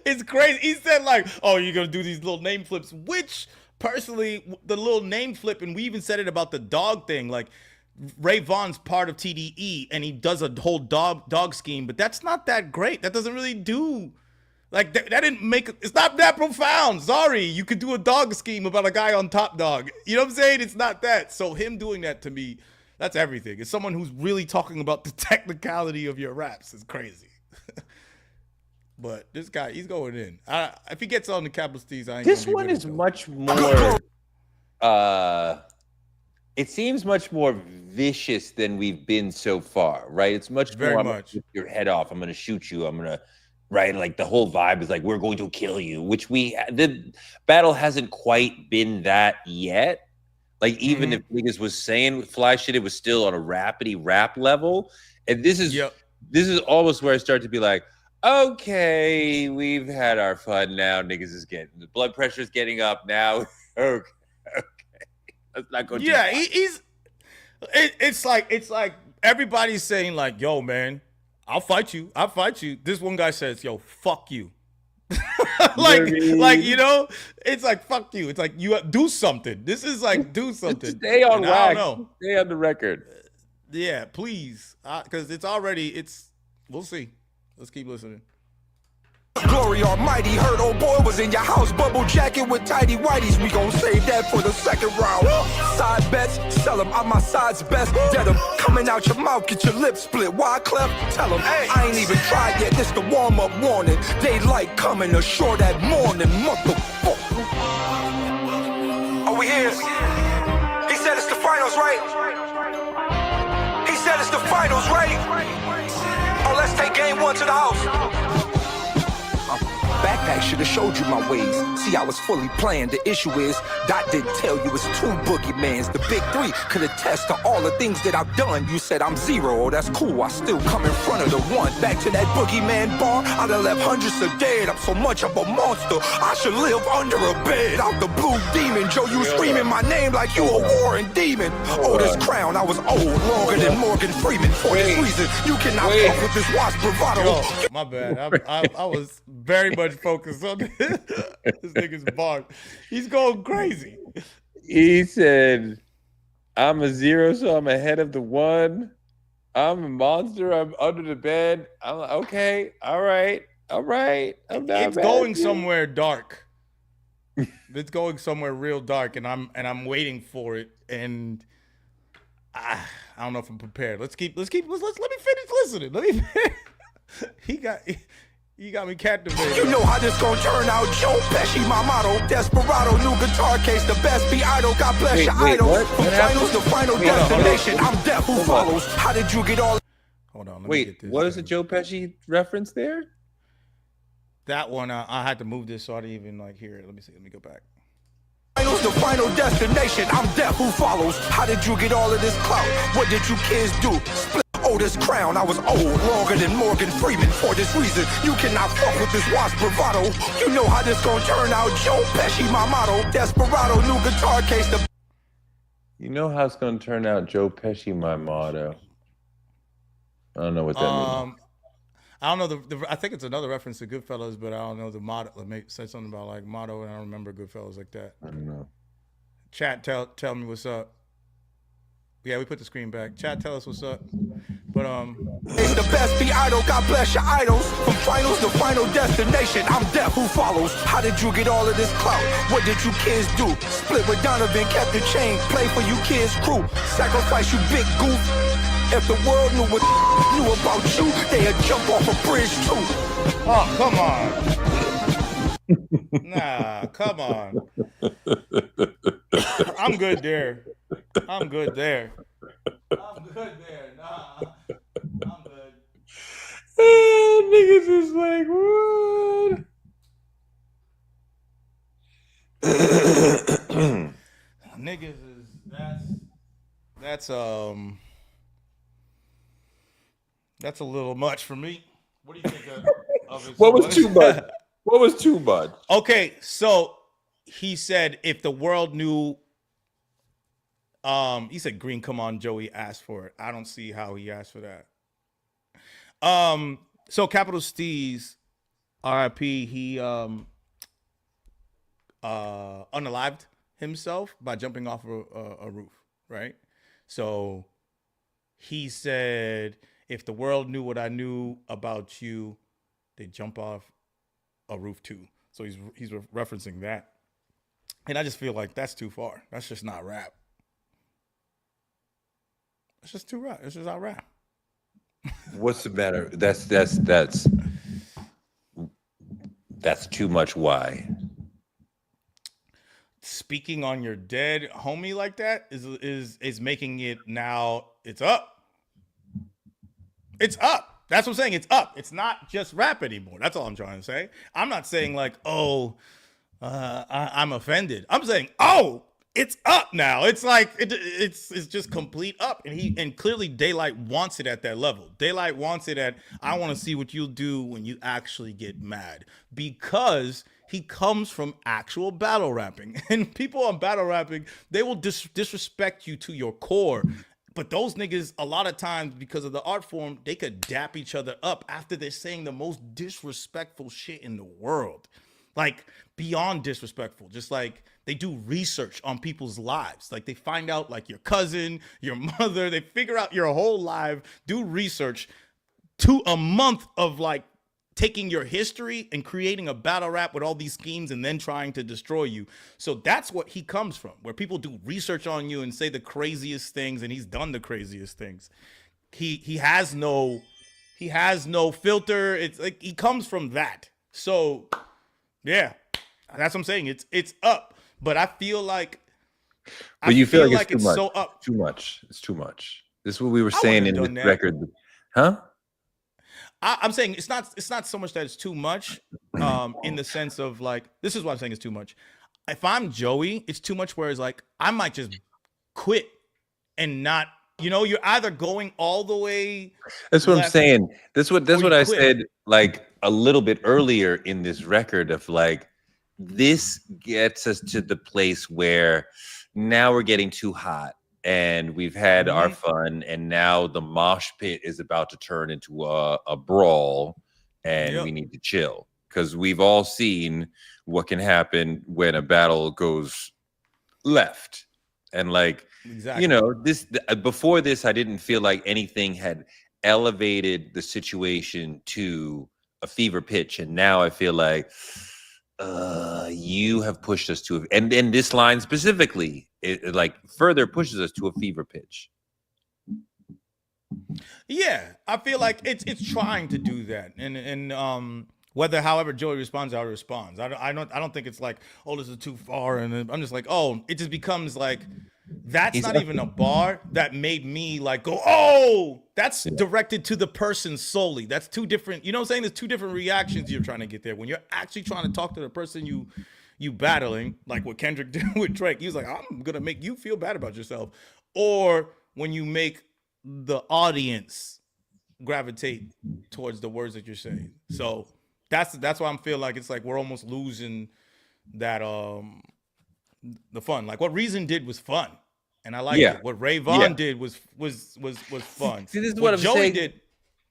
it's crazy. He said like, oh, you're gonna do these little name flips, which personally, the little name flip, and we even said it about the dog thing, like Ray Vaughn's part of TDE and he does a whole dog scheme, but that's not that great. That doesn't really do Like that didn't make it's not that profound. Sorry, you could do a dog scheme about a guy on Top Dog. You know what I'm saying? It's not that. So him doing that to me, that's everything. It's someone who's really talking about the technicality of your raps. It's crazy. But this guy, he's going in. If he gets on the Capital Steez, I ain't This gonna be one with is him, though. much more. It seems much more vicious than we've been so far, right? It's much Very more. much. Rip your head off. I'm gonna shoot you. I'm gonna. Right, like the whole vibe is like we're going to kill you, which the battle hasn't quite been that yet. Like even if niggas was saying fly shit, it was still on a rapidy rap level, and this is almost where I start to be like, okay, we've had our fun now. Niggas is getting the blood pressure is getting up now. Okay, let's not go. Yeah, it's like everybody's saying like, yo, man, I'll fight you. I'll fight you. This one guy says, yo, fuck you. like, you know, it's like, fuck you. It's like, you do something. This is like, do something. Stay on wax. I don't know. Stay on the record. Yeah, please. Because we'll see. Let's keep listening. Glory Almighty, heard old boy was in your house, bubble jacket with tidy whities. We gon' save that for the second round. Side bets, sell them. I'm my side's best. Dead 'em. Coming out your mouth, get your lips split. Why, Clef? Tell 'em. I ain't even tried yet. This the warm up warning. Daylyt coming ashore that morning. Motherfucker. Are we here? He said it's the finals, right? He said it's the finals, right? Oh, let's take game one to the house. Backpack should have showed you my ways. See, I was fully planned. The issue is, Dot didn't tell you it's two boogeymans. The big three could attest to all the things that I've done. You said I'm zero, oh, that's cool. I still come in front of the one. Back to that boogeyman bar, I done left hundreds of dead. I'm so much of a monster, I should live under a bed. Out the blue demon, Joe, you screaming my name like you a warring demon. Oh, this crown, I was old, longer than Morgan Freeman. For this reason, you cannot fuck with this watch bravado. Yo, my bad. I was very much focused on this nigga's bar. He's going crazy. He said, I'm a zero, so I'm ahead of the one. I'm a monster. I'm under the bed. I'm like, okay, all right. I'm not It's going somewhere dark. It's going somewhere real dark, and I'm waiting for it. And I don't know if I'm prepared. Let me finish listening. He got me captivated. You know how this gon' turn out, Joe Pesci, my motto. Desperado, new guitar case, the best be idol. God bless your idol. What? From finals to final destination, I'm deaf. Who follows? How did you get all? Hold on. Let me Wait, get this what is the thing. Joe Pesci reference there? That one, I had to move this so I didn't even like hear it. Let me see. Let me go back. Finals to final destination, I'm deaf. Who follows? How did you get all of this clout? What did you kids do? Split. Oh, this crown, I was old, longer than Morgan Freeman. For this reason, you cannot fuck with this watch bravado. You know how this gon' turn out, Joe Pesci, my motto. Desperado, new guitar case, the You know how it's going to turn out, Joe Pesci, my motto. I don't know what that means. I don't know I think it's another reference to Goodfellas, but I don't know the motto. It said something about like motto, and I don't remember Goodfellas like that. I don't know. Chat, tell me what's up. Yeah, we put the screen back. Chat, tell us what's up. But It's the best be idol, God bless your idols. From finals to final destination, I'm deaf. Who follows? How did you get all of this clout? What did you kids do? Split with Donovan, kept the chain. Play for you kids' crew. Sacrifice you big goof. If the world knew what knew about you, they'd jump off a bridge too. oh, come on. Nah, come on. I'm good there. Nah, I'm good. Niggas is like, what? Niggas is that's a little much for me. What do you think of it? What was too much? What was too much? Okay, so he said if the world knew, he said Green, come on, Joey asked for it. I don't see how he asked for that. So Capital Steez, RIP, he unalived himself by jumping off a roof, right? So he said, if the world knew what I knew about you, they'd jump off a roof too. So he's referencing that. And I just feel like that's too far. That's just not rap. It's just too rap. It's just not rap. What's the matter? That's too much. Why? Speaking on your dead homie like that is making it now. It's up. It's up. That's what I'm saying. It's up. It's not just rap anymore. That's all I'm trying to say. I'm not saying like, oh, I'm offended. I'm saying, oh, it's up now. It's like it's just complete up, and clearly Daylyt wants it at that level. Daylyt wants it at, I want to see what you'll do when you actually get mad, because he comes from actual battle rapping, and people on battle rapping, they will disrespect you to your core. But those niggas, a lot of times, because of the art form, they could dap each other up after they're saying the most disrespectful shit in the world. Like, beyond disrespectful. Just like, they do research on people's lives. Like, they find out, like, your cousin, your mother, they figure out your whole life, do research to a month of, like, taking your history and creating a battle rap with all these schemes and then trying to destroy you. So that's what he comes from, where people do research on you and say the craziest things, and he's done the craziest things. He has no filter. It's like he comes from that. So yeah, that's what I'm saying. It's up, but I feel like. But you feel like it's too much. So up. Too much. It's too much. This is what we were saying in this record, huh? I'm saying it's not so much that it's too much, in the sense of like, this is what I'm saying it's too much. If I'm Joey, it's too much, whereas like I might just quit and not, you're either going all the way. That's what I'm saying. That's what I said like a little bit earlier in this record of like, this gets us to the place where now we're getting too hot. And we've had our fun, and now the mosh pit is about to turn into a brawl, and we need to chill, because we've all seen what can happen when a battle goes left. And like, this before this, I didn't feel like anything had elevated the situation to a fever pitch, and now I feel like you have pushed us to, and this line specifically, it like further pushes us to a fever pitch. Yeah, I feel like it's trying to do that, and however Joey responds, how he responds. I don't think it's like, oh, this is too far, and I'm just like, oh, it just becomes like, that's not even a bar that made me like go, oh, that's directed to the person solely. That's two different, you know what I'm saying? There's two different reactions you're trying to get there. When you're actually trying to talk to the person you battling, like what Kendrick did with Drake. He was like, I'm going to make you feel bad about yourself. Or when you make the audience gravitate towards the words that you're saying. So that's why I feel like it's like we're almost losing that the fun. Like what Reason did was fun, and I like it. What Ray Vaughn did was fun. See, this is what I'm Joey saying. Did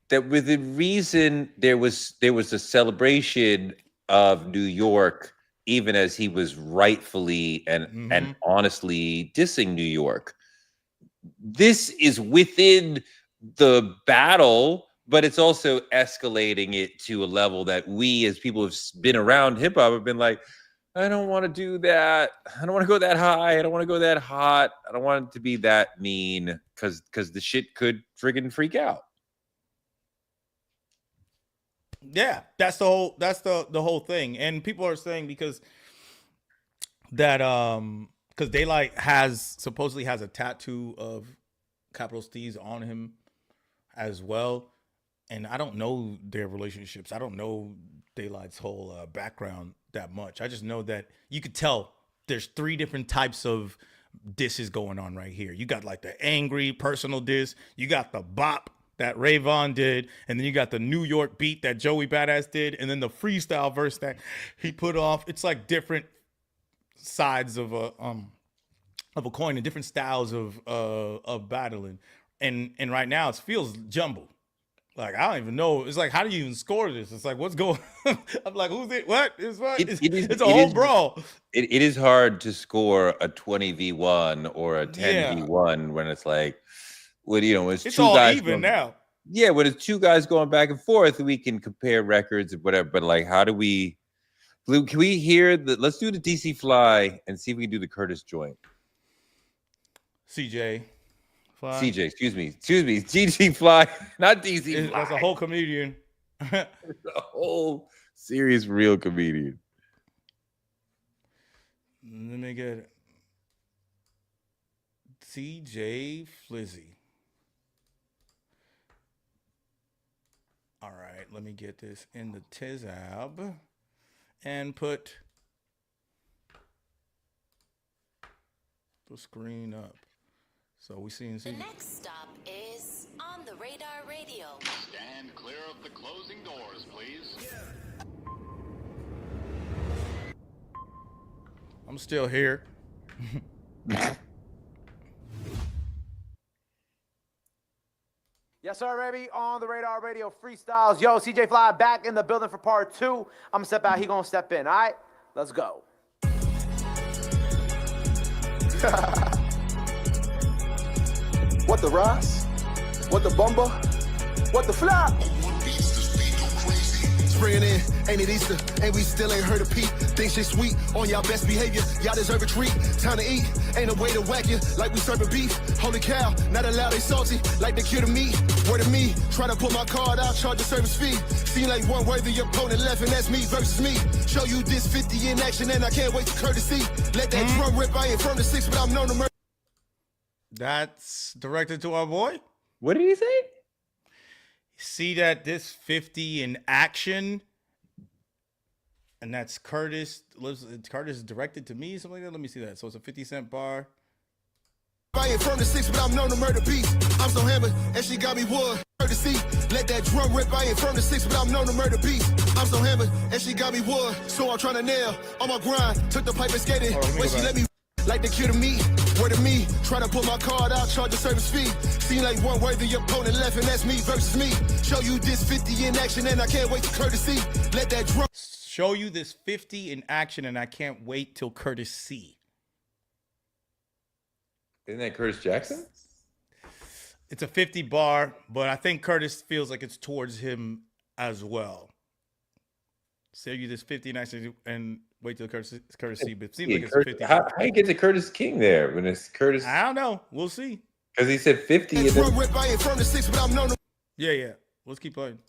that with the Reason there was a celebration of New York, even as he was rightfully and honestly dissing New York. This is within the battle, but it's also escalating it to a level that we, as people who've been around hip hop, have been like, I don't want to do that. I don't want to go that high. I don't want to go that hot. I don't want it to be that mean, because the shit could friggin' freak out. Yeah, that's the whole thing. And people are saying because Daylyt supposedly has a tattoo of capital C's on him as well. And I don't know their relationships. I don't know Daylight's whole background that much. I just know that you could tell there's three different types of disses going on right here. You got like the angry personal diss, you got the bop that Ray Vaughn did, and then you got the New York beat that Joey Badass did, and then the freestyle verse that he put off. It's like different sides of a coin and different styles of battling. And right now it feels jumbled. Like, I don't even know. It's like, how do you even score this? It's like, what's going on? I'm like, who's it? What? It's what? It's a whole brawl. It is hard to score a 20v1 or a 10v1 when it's like, it's two all guys even now. Yeah, when it's two guys going back and forth, we can compare records and whatever. But like, how do we Blue, can we hear the? Let's do the DC Fly and see if we can do the Curtis joint. CJ. Fly. CJ, excuse me, DC Fly, not DC Fly. That's a whole comedian. It's a whole serious, real comedian. Let me get it. CJ Flizzy. All right, let me get this in the Tizab and put the screen up. So we seeing. The next stop is On the Radar Radio. Stand clear of the closing doors, please. I'm still here. Yes, sir, baby. On the Radar Radio freestyles. Yo, CJ Fly back in the building for part 2. I'm going to step out. He going to step in. All right? Let's go. What the Ross? What the Bumba? What the Flop? Springing in, ain't it Easter? And we still ain't heard a peep. Think shit sweet on y'all best behavior. Y'all deserve a treat. Time to eat. Ain't no way to whack you like we serving beef. Holy cow, not allowed, they salty. Like the cure to me. Word of me. Try to pull my card out, charge the service fee. Seem like one worthy opponent left, and that's me versus me. Show you this 50 in action, and I can't wait to courtesy. Let that drum rip. I ain't from the 6, but I'm known to murder. That's directed to our boy. What did he say? See that this 50 in action, and that's Curtis. Curtis is directed to me, something like that. Let me see that. So it's a 50-cent bar. I ain't from the 6, but I'm known to murder beats. I'm so hammered, and she got me wood. Courtesy, let that drum rip. I ain't from the 6, but I'm known to murder beats. I'm so hammered, and she got me wood. So I'm trying to nail on my grind. Took the pipe and skated. When she let me like the cure to me. Word of me. Try to pull my card out, charge the service fee. Seem like one worthy opponent left, and that's me versus me. Show you this 50 in action, and I can't wait to courtesy. Let that drum. Show you this 50 in action, and I can't wait till Curtis C. Isn't that Curtis Jackson? It's a 50 bar, but I think Curtis feels like it's towards him as well. Show you this 50 in action, and wait till Curtis C. But it seems like it's Curtis, 50. how you get to Curtis King there when it's Curtis? I don't know. We'll see. Because he said 50. And Drum rip. I ain't from the 6, but I'm known to Yeah. Let's keep playing.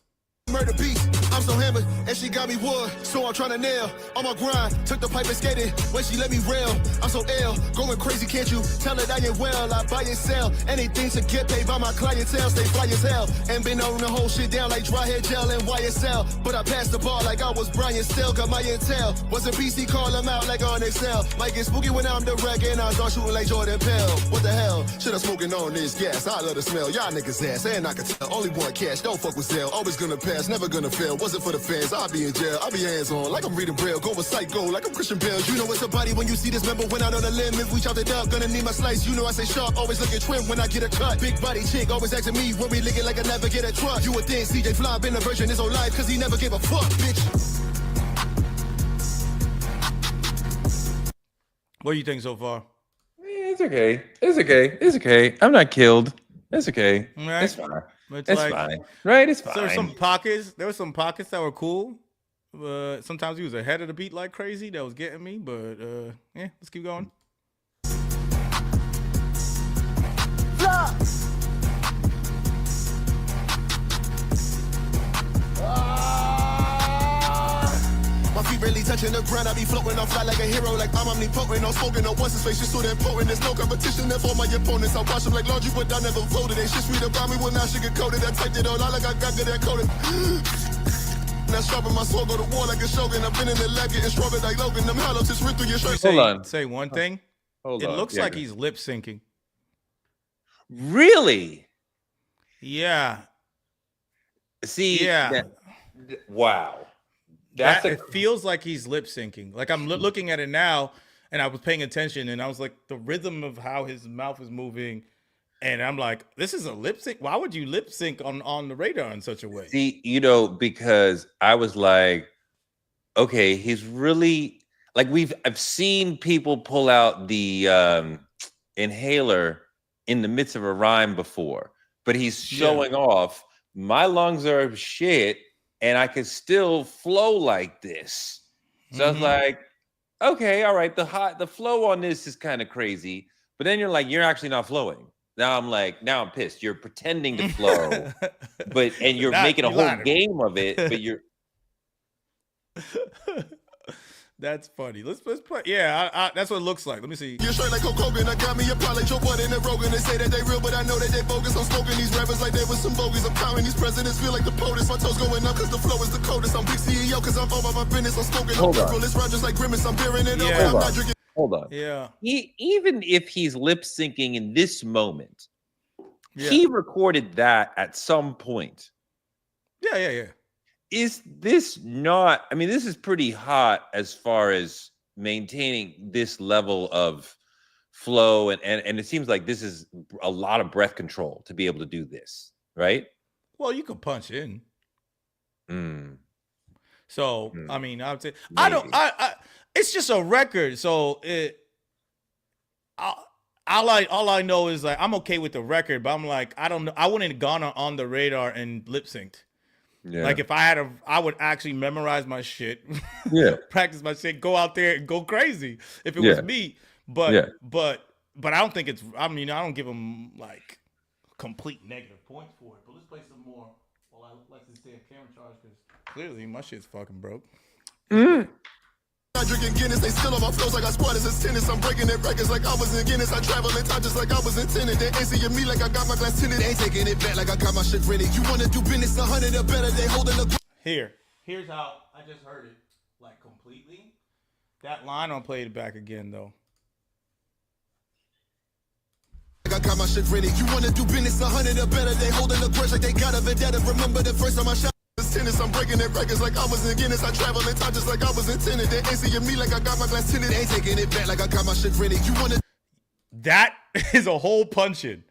murder beats. I'm so hammered, and she got me wood. So I'm trying to nail on my grind. Took the pipe and skated. When she let me rail, I'm so ill, going crazy. Can't you tell it I ain't well? I buy and sell anything to get paid by my clientele. Stay fly as hell, and been on the whole shit down like dry hair gel and YSL. But I passed the ball like I was Brian Still. Got my intel. Wasn't PC, call them out like on Excel. Might get spooky when I'm the wreck, and I start shooting like Jordan Pell. What the hell? Should I smoking on this gas? I love the smell. Y'all niggas ass, and I can tell. Only one cash. Don't fuck with Zell. Always gonna pass, never gonna fail. Wasn't for the fans. I'll be in jail. I'll be hands on like I'm reading Braille. Go with psycho like I'm Christian Bale. You know it's a body when you see this member went out on a limb. If we chopped it up, gonna need my slice. You know I say sharp, always looking trim when I get a cut. Big body chick, always asking me when we licking like I never get a truck. You would think CJ Fly been a virgin his whole life, cause he never gave a fuck, bitch. What do you think so far? It's okay. It's okay. It's okay. I'm not killed. It's okay. Right. It's fine. It's It's like, fine. Right? It's fine. There were some pockets that were cool. Sometimes he was ahead of the beat like crazy. That was getting me. But yeah, let's keep going. My feet really touching the ground. I be floating, I fly like a hero, like I'm omnipotent. No smoking, no what's his face, just so important. There's no competition there for my opponents. I wash them like laundry, but I never voted. They shit sweet about me when I sugar coated. I typed it all out like I got good at coding. Now sharpen my sword, go to war like a shogun. I've been in the lab getting stronger like Logan. Them hollows just rip through your shirt. Hold on. Say one thing. Hold it on. looks Yeah, like go. he's lip syncing. Really? Yeah. See? Yeah. Wow. That's It feels like he's lip syncing. Like I'm looking at it now, and I was paying attention, and I was like, the rhythm of how his mouth is moving, and I'm like, this is a lip sync. Why would you lip sync on the radar in such a way? See, because I was like, okay, he's really like I've seen people pull out the inhaler in the midst of a rhyme before, but he's showing off my lungs are shit and I can still flow like this. So I was like, okay, all right. The flow on this is kind of crazy, but then you're like, you're actually not flowing. Now I'm pissed. You're pretending to flow, and you're making a whole game of it, but you're. That's funny. Let's play. Yeah, that's what it looks like. Let me see. You're straight like Hulk Hogan. I got me a pilot, Joe Budden and Rogan. They say that they real, but I know that they bogus. I'm smoking these rappers like they was some bogus. I'm counting these presidents, feel like the POTUS. My toes going up because the flow is the coldest. I'm big CEO because I'm all about my business. I'm smoking. Hold on. It's just like Grimace. I'm bearing it over. I'm not drinking. Hold on. Yeah. Even if he's lip syncing in this moment, he recorded that at some point. Yeah. Is this not? I mean, this is pretty hot as far as maintaining this level of flow, and it seems like this is a lot of breath control to be able to do this, right? Well, you could punch in. So I mean, I would say Maybe. it's just a record. So all I know is like I'm okay with the record, but I'm like I don't know. I wouldn't have gone on the radar and lip synced. Yeah. Like if I would actually memorize my shit, practice my shit, go out there and go crazy if it was me. But I don't think it's. I mean, I don't give them like complete negative points for it. But let's play some more while I let this damn camera charge because clearly my shit's fucking broke. I'm drinking Guinness, they still on my flows like I squatters as tennis. I'm breaking their records like I was in Guinness. I travel in time just like I was intended. They answer me like I got my glass tinted. Ain't taking it back like I got my shit ready. You wanna do business 100 or better? They holding the. Here's how I just heard it like completely. That line I'll play it back again though. I got my shit ready. You wanna do business 100 or better? They holding the grudge like they got a vendetta. Remember the first time I shot. Tennis, I'm breaking their records like I was in Guinness. I travel in time just like I was intended. They answer me like I got my glass tinted. Ain't taking it back like I got my shit ready. You wanna? That is a whole punching.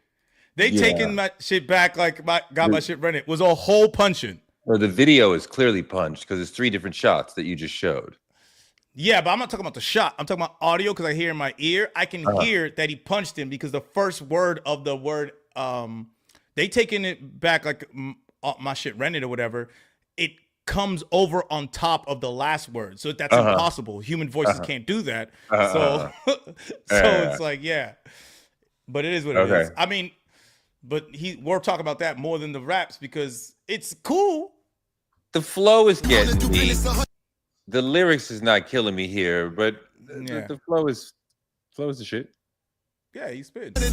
They taking my shit back like got my shit ready. It was a whole punching. Or the video is clearly punched because it's 3 different shots that you just showed. Yeah, but I'm not talking about the shot. I'm talking about audio because I hear in my ear. I can hear that he punched him because the first word of the word, they taking it back like my shit rented or whatever. It comes over on top of the last word. So that's impossible. Human voices can't do that. So it's like, but it is what it is. I mean, but we're talking about that more than the raps because it's cool. The flow is getting me. The lyrics is not killing me here, but the flow is the shit. Yeah, he spit. They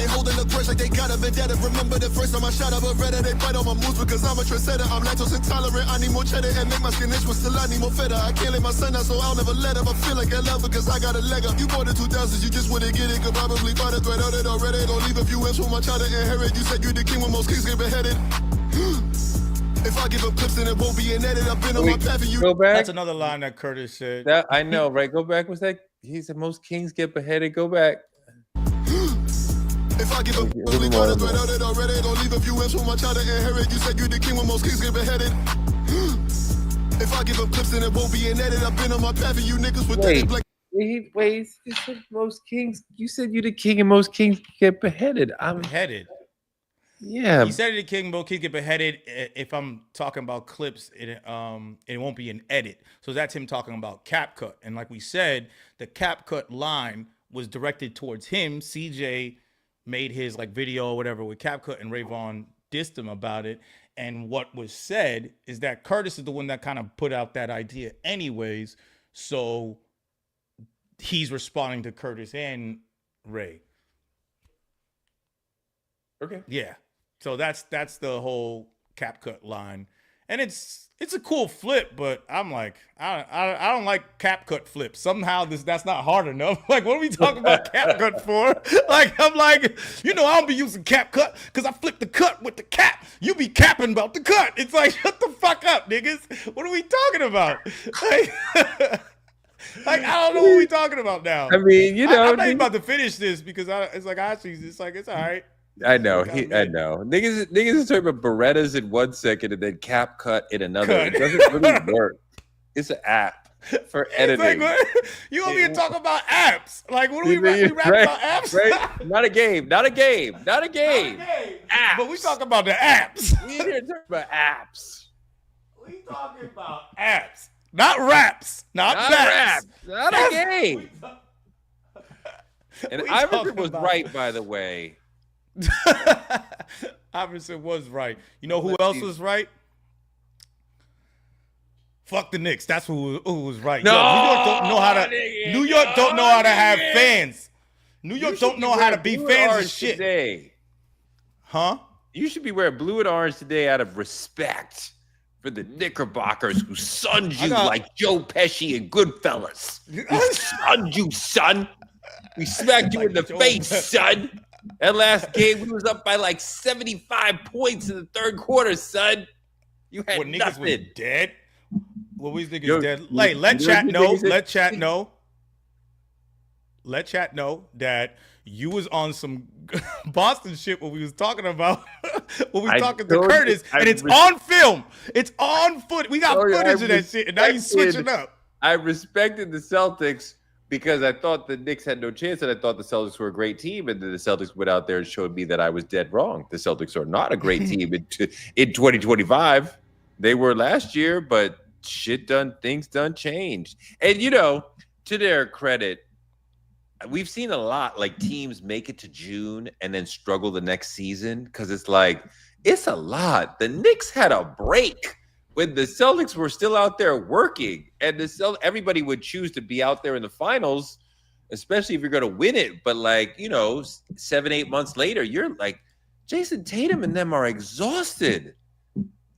holding the grudge like they got a vendetta. Remember the first time I shot up a Reddit. They bite on my moves because I'm a trendsetter. I'm lactose intolerant. I need more cheddar and make my skin itch, but still I need more feta. I can't let my son out, so I'll never let him. I feel like I love because I got a leg up. You bought the 2000s, you just wouldn't get it. Could probably find a threat out it already. Don't leave a few M's for my child to inherit. You said you the king when most kings get beheaded. If I give up clips, then it won't be an edit. I've been on my path and you go back. That's another line that Curtis said. That I know, right? Go back. What's that? He said most kings get beheaded. Go back. If I give up clips, out it already. Don't leave a few M's for my child to inherit. You said you the king when most kings get beheaded. If I give up clips, then it won't be an edit. I've been on my path and you niggas with that black. Wait, you said most kings. You said you the king and most kings get beheaded. I'm beheaded. Yeah, he said it. King, most kings get beheaded. If I'm talking about clips, it won't be an edit. So that's him talking about CapCut. And like we said, the CapCut line was directed towards him. CJ made his like video or whatever with CapCut, and Rayvon dissed him about it. And what was said is that Curtis is the one that kind of put out that idea, anyways. So he's responding to Curtis and Ray. Okay. Yeah. So that's the whole CapCut line, and it's a cool flip, but I'm like I don't like CapCut flips. Somehow that's not hard enough. Like, what are we talking about CapCut for? Like, I'm like, I don't be using CapCut because I flip the cut with the cap. You be capping about the cut. It's like, shut the fuck up, niggas. What are we talking about? Like, I don't know what we're talking about now. I mean, I'm not even about to finish this because it's all right. I know. I know. Niggas is talking about Berettas in 1 second and then CapCut in another. It doesn't really work. It's an app for editing. Like, you want me to talk about apps? Like, what are we rapping about apps? Right? Not a game. Apps. But we talking about the apps. We here talking about apps. We talking about apps. Not raps. Not rap. baps. Not a game. And Iverson was right, by the way. Iverson was right. You know who else was right? Fuck the Knicks. That's who was right. No, Yo, New York don't know how to. New York don't know how to have fans. New York don't know how to be fans of shit. Today. Huh? You should be wearing blue and orange today out of respect for the Knickerbockers who sunned you like Joe Pesci and Goodfellas. We sunned you, son. We smacked you in the face, son. That last game, we was up by like 75 points in the third quarter, son. You had Niggas nothing. was dead. What we think is dead. Hey, let chat know. Let chat know. Let chat know that you was on some Boston shit when we was talking about when we was talking to Curtis, and it's on film. It's on foot. We got footage of that shit, and now you switching up. I respected the Celtics because I thought the Knicks had no chance, and I thought the Celtics were a great team, and then the Celtics went out there and showed me that I was dead wrong. The Celtics are not a great team in 2025. They were last year, but things done changed. And, you know, to their credit, we've seen a lot, like teams make it to June and then struggle the next season because it's like, it's a lot. The Knicks had a break when the Celtics were still out there working, and everybody would choose to be out there in the finals, especially if you're going to win it. But like, you know, 7-8 months later, you're like, Jason Tatum and them are exhausted.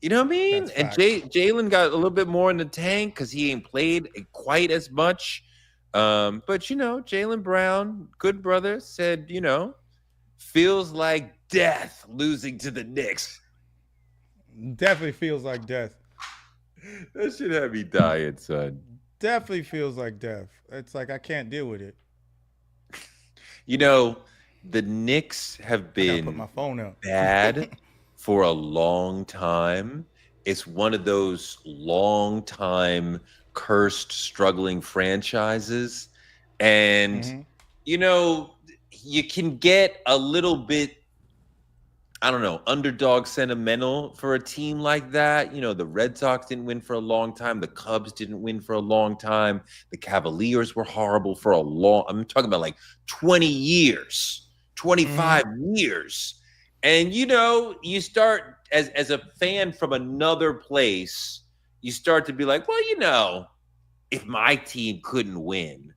You know what I mean? That's and Jalen got a little bit more in the tank because he ain't played quite as much. But, you know, Jaylen Brown, good brother, said, you know, feels like death losing to the Knicks. Definitely feels like death. That should have me dying, son. Definitely feels like death. It's like I can't deal with it. You know, the Knicks have been put my phone up. bad for a long time. It's one of those long time cursed, struggling franchises. And, you know, you can get a little bit, I don't know, underdog sentimental for a team like that. You know, the Red Sox didn't win for a long time. The Cubs didn't win for a long time. The Cavaliers were horrible for I'm talking about like 20 years, 25 years. And, you know, you start as a fan from another place, you start to be like, well, you know, if my team couldn't win,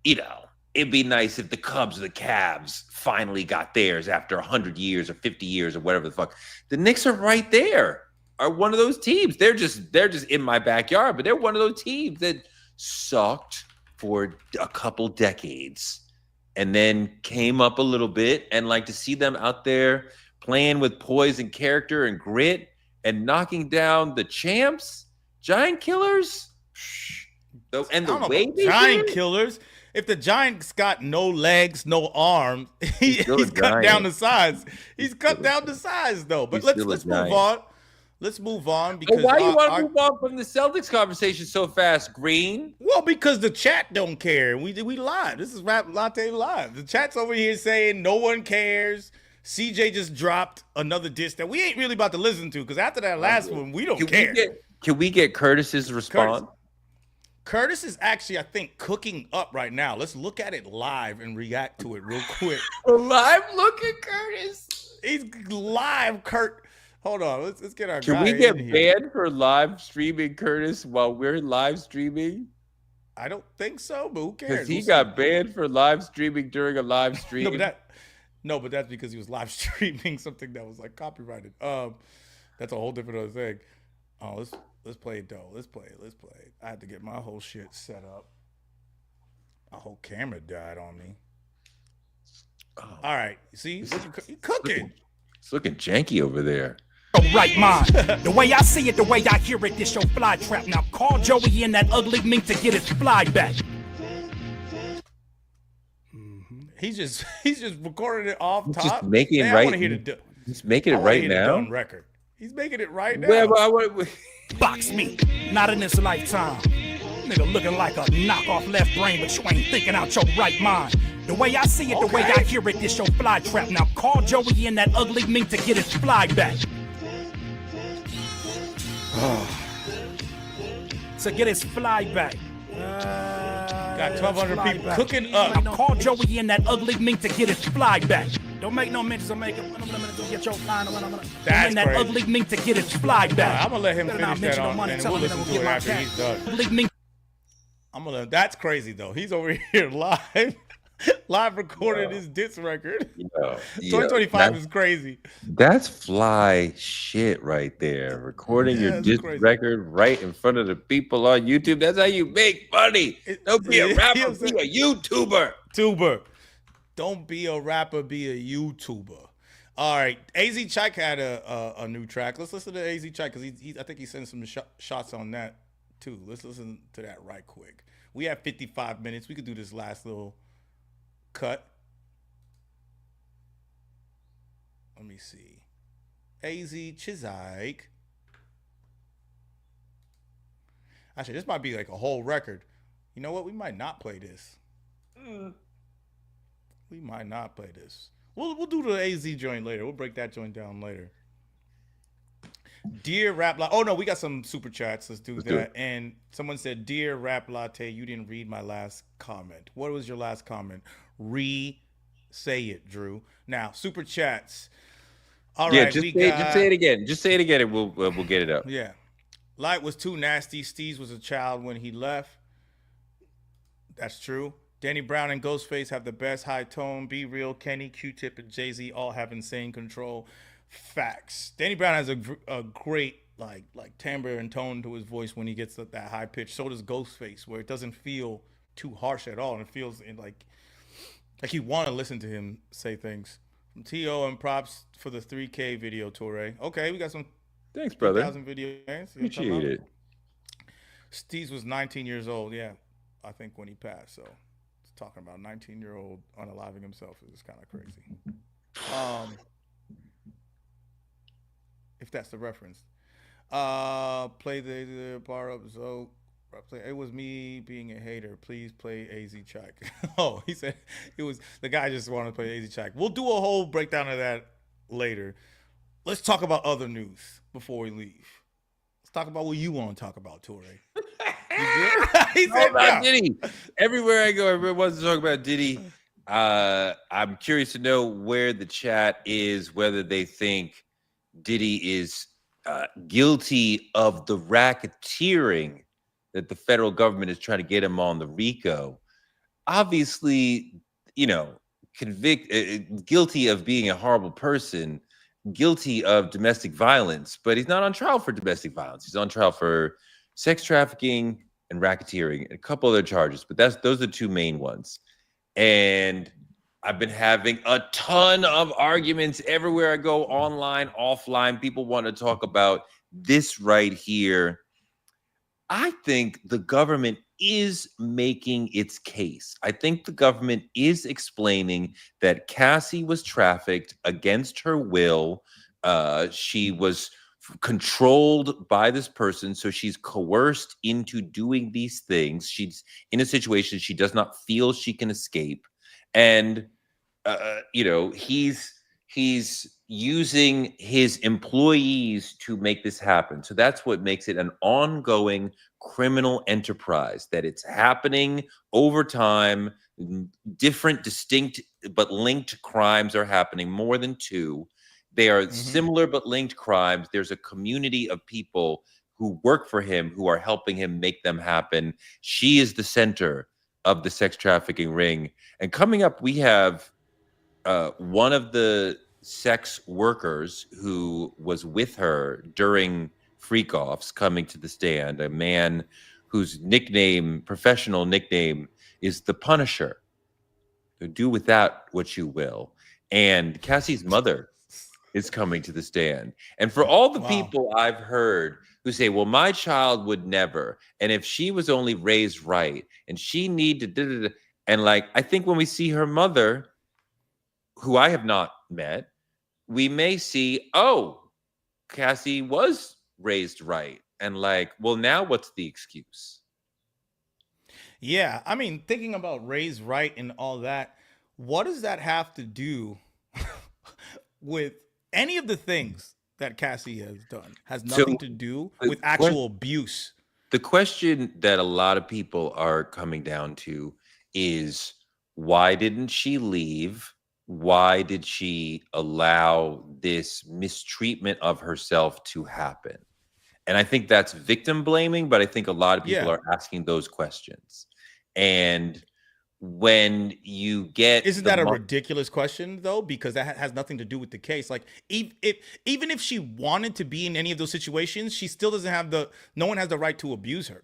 you know, it'd be nice if the Cubs or the Cavs finally got theirs after 100 years or 50 years or whatever the fuck. The Knicks are right there, are one of those teams. They're just in my backyard, but they're one of those teams that sucked for a couple decades and then came up a little bit. And like to see them out there playing with poise and character and grit and knocking down the champs, Giant Killers. And the way they Giant Killers. If the Giants got no legs, no arms, he's cut down the size. He's cut down the size, though. But let's move on. Let's move on because why you want to move on from the Celtics conversation so fast, Green? Well, because the chat don't care. We live. This is Rap Latte Live. The chat's over here saying no one cares. CJ just dropped another diss that we ain't really about to listen to because after that last one, we don't care. Can we get Curtis's response? Curtis is actually, I think, cooking up right now. Let's look at it live and react to it real quick. Live look at Curtis. He's live, Kurt. Hold on. Let's get our guy Can we get in here. banned for live streaming Curtis while we're live streaming? I don't think so, but who cares? Because he got banned for live streaming during a live stream. but that's because he was live streaming something that was like copyrighted. That's a whole different other thing. Oh, let's play it though. Let's play it. I had to get my whole shit set up. My whole camera died on me. Oh. All right, see, you cooking. It's looking janky over there. Right mind. The way I see it, the way I hear it, this your fly trap. Now call Joey in that ugly mink to get his fly back. He's just recording it off top. Just making it right. He's making it right now. Record. He's making it right now. Box me, not in this lifetime. Nigga looking like a knockoff left brain, but you ain't thinking out your right mind. The way I see it, the way I hear it, this your fly trap. Now call Joey in that ugly mink to get his fly back. to get his fly back. Got 1,200 fly people back. cooking up. I call Joey in that ugly mink to get his fly back. Don't make no mentions of making. Get your fly. That's in that crazy. ugly mink to get his fly back. I'm gonna let him Better not finish that mention no on, money, and tell we'll him that listen we'll to it get my after cat. he's done. Ugly mink. That's crazy though. He's over here live, live recording his diss record. 2025 is crazy. That's fly shit right there. Recording your that's diss crazy. record right in front of the people on YouTube. That's how you make money. Don't be a rapper, be a YouTuber. Don't be a rapper, be a YouTuber. All right, AZ Chike had a new track. Let's listen to AZ Chike because I think he sent some shots on that too. Let's listen to that right quick. We have 55 minutes. We could do this last little cut. Let me see. AZ Chike. Actually, this might be like a whole record. You know what? We might not play this. We might not play this. We'll do the AZ joint later. We'll break that joint down later. Dear Rap Latte. Oh, no, we got some super chats. Let's do that. And someone said, Dear Rap Latte, you didn't read my last comment. What was your last comment? Say it, Drew. Now, super chats. All right. Just say it again. Just say it again and we'll get it up. Yeah. Light was too nasty. Steez was a child when he left. That's true. Danny Brown and Ghostface have the best high tone. Be Real, Kenny, Q-Tip, and Jay-Z all have insane control. Facts. Danny Brown has a great like timbre and tone to his voice when he gets that high pitch. So does Ghostface, where it doesn't feel too harsh at all, and it feels like you want to listen to him say things. From T.O. and props for the 3K video, Torre. Okay, we got some. Thanks, brother. 1,000 video games. Appreciate it. Steez was 19 years old. Yeah, I think when he passed. So talking about 19-year-old unaliving himself is kind of crazy. If that's the reference. Play the bar up. So it was me being a hater. Please play AZ Chike. Oh, he said it was the guy just wanted to play AZ Chike. We'll do a whole breakdown of that later. Let's talk about other news before we leave. Let's talk about what you want to talk about, Torre. He said about Diddy. Everywhere I go, everyone wants to talk about Diddy. I'm curious to know where the chat is, whether they think Diddy is guilty of the racketeering that the federal government is trying to get him on the RICO. Obviously, guilty of being a horrible person, guilty of domestic violence, but he's not on trial for domestic violence. He's on trial for sex trafficking and racketeering and a couple other charges, but those are the two main ones. And I've been having a ton of arguments everywhere I go, online, offline. People want to talk about this right here. I think the government is making its case. I think the government is explaining that Cassie was trafficked against her will. She was controlled by this person, so she's coerced into doing these things. She's in a situation she does not feel she can escape. And, he's using his employees to make this happen. So that's what makes it an ongoing criminal enterprise, that it's happening over time. Different, distinct, but linked crimes are happening, more than two. They are similar but linked crimes. There's a community of people who work for him, who are helping him make them happen. She is the center of the sex trafficking ring. And coming up, we have one of the sex workers who was with her during freak-offs coming to the stand, a man whose professional nickname is the Punisher. So do with that what you will. And Cassie's mother is coming to the stand. And for all the people I've heard who say, well, my child would never, and if she was only raised right, and she needed to, and I think when we see her mother, who I have not met, we may see, oh, Cassie was raised right. And well, now what's the excuse? Yeah, I mean, thinking about raised right and all that, what does that have to do with any of the things that Cassie has done? Has nothing to do with actual abuse. The question that a lot of people are coming down to is, why didn't she leave? Why did she allow this mistreatment of herself to happen? And I think that's victim blaming, but I think a lot of people Yeah. are asking those questions. And when you get Isn't that a ridiculous question though? Because that has nothing to do with the case. Like, even if she wanted to be in any of those situations, she still doesn't have no one has the right to abuse her.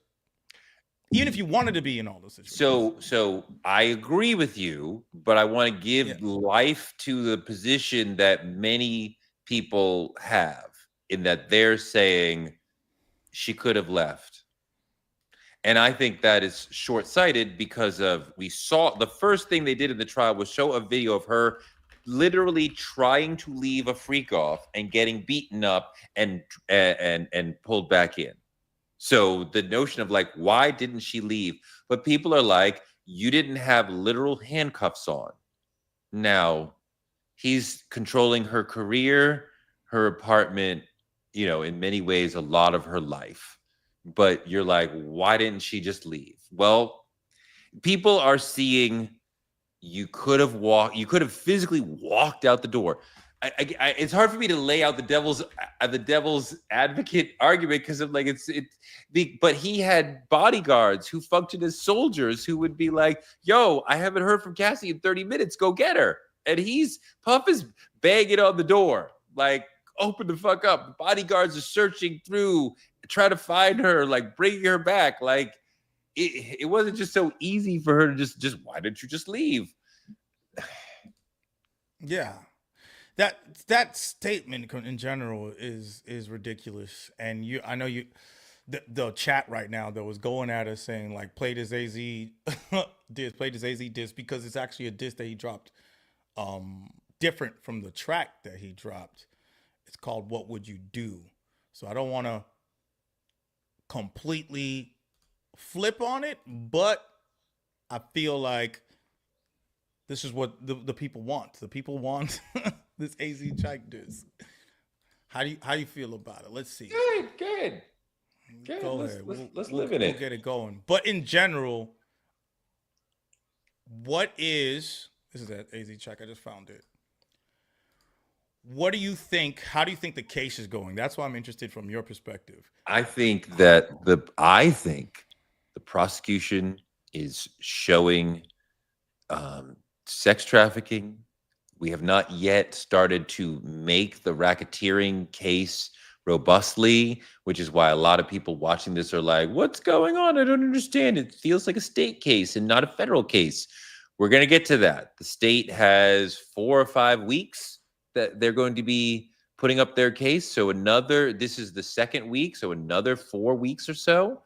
Even if you wanted to be in all those situations. So I agree with you, but I want to give life to the position that many people have, in that they're saying she could have left. And I think that is short-sighted because we saw the first thing they did in the trial was show a video of her literally trying to leave a freak off and getting beaten up and pulled back in. So the notion of like, why didn't she leave? But people are like, you didn't have literal handcuffs on. Now, he's controlling her career, her apartment, in many ways, a lot of her life. But you're like, why didn't she just leave? Well, people are seeing you could have physically walked out the door. It's hard for me to lay out the devil's advocate argument because of like but he had bodyguards who functioned as soldiers who would be like, yo, I haven't heard from Cassie in 30 minutes, go get her. And Puff is banging on the door like, open the fuck up. The bodyguards are searching through, trying to find her, like bringing her back. Like it wasn't just so easy for her to just why didn't you just leave? Yeah. That statement in general is ridiculous. And I know the chat right now that was going at us saying like, play this AZ diss, play this AZ diss, because it's actually a diss that he dropped different from the track that he dropped. It's called What Would You Do? So I don't want to completely flip on it, but I feel like this is what the people want. The people want this AZ track diss. How do you feel about it? Let's see. Good. Go ahead. Let's live in it. We'll get it going. But in general, this is that AZ track. I just found it. What do you think? How do you think the case is going? That's why I'm interested from your perspective. I think that the prosecution is showing sex trafficking. We have not yet started to make the racketeering case robustly, which is why a lot of people watching this are like, what's going on? I don't understand. It feels like a state case and not a federal case. We're going to get to that. The state has 4 or 5 weeks that they're going to be putting up their case. So this is the second week. So another 4 weeks or so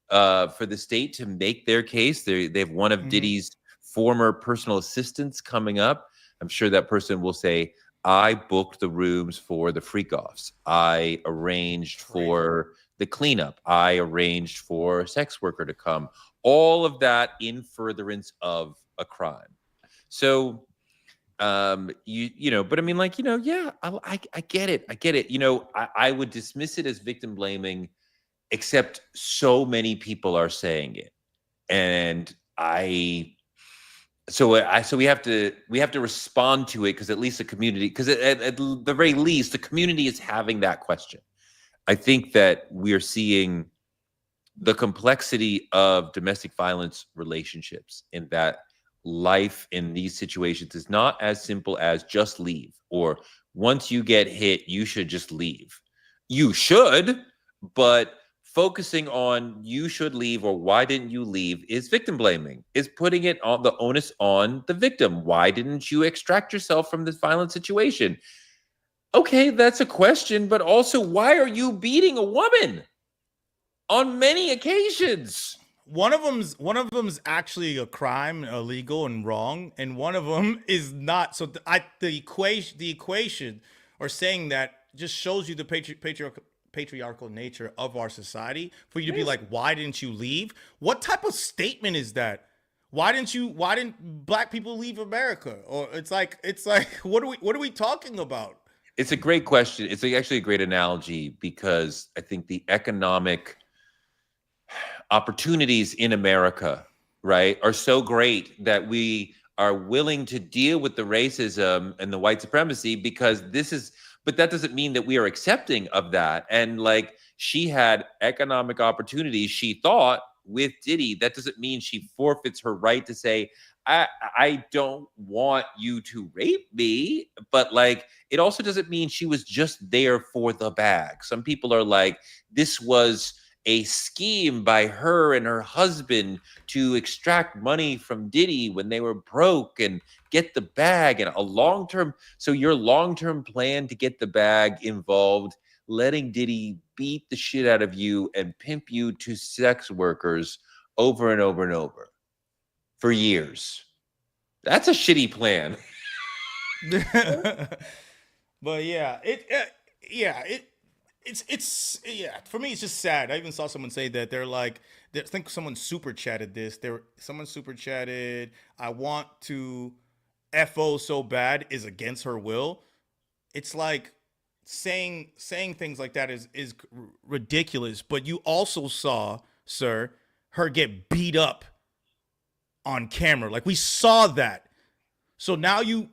for the state to make their case. They have one of Diddy's former personal assistants coming up. I'm sure that person will say, I booked the rooms for the freak-offs. I arranged for the cleanup. I arranged for a sex worker to come. All of that in furtherance of a crime. So, but I mean, like, yeah, I get it. I get it. I would dismiss it as victim blaming, except so many people are saying it. And so we have to respond to it, because at least the community, because at the very least, the community is having that question. I think that we are seeing the complexity of domestic violence relationships, in that life in these situations is not as simple as just leave, or once you get hit, you should just leave. You should, but focusing on you should leave or why didn't you leave is victim blaming, is putting it on the onus on the victim. Why didn't you extract yourself from this violent situation? Okay, that's a question, but also, why are you beating a woman on many occasions? One of them's actually a crime, illegal and wrong, and one of them is not. So the equation, or saying that, just shows you the patriarchal nature of our society, for you to be like, why didn't you leave? What type of statement is that? Why didn't black people leave America? Or it's like what are we talking about? It's a great question. It's actually a great analogy, because I think the economic opportunities in America, right, are so great that we are willing to deal with the racism and the white supremacy because but that doesn't mean that we are accepting of that. And like, she had economic opportunities, she thought, with Diddy. That doesn't mean she forfeits her right to say, I don't want you to rape me, but like, it also doesn't mean she was just there for the bag. Some people are like, this was a scheme by her and her husband to extract money from Diddy when they were broke and get the bag, and so your long-term plan to get the bag involved letting Diddy beat the shit out of you and pimp you to sex workers over and over and over for years. That's a shitty plan. But yeah, it's for me it's just sad. I even saw someone say that I think someone super chatted this. Someone super chatted, I want to FO so bad is against her will. It's like saying things like that is ridiculous, but you also saw, sir, her get beat up on camera. Like, we saw that. So now you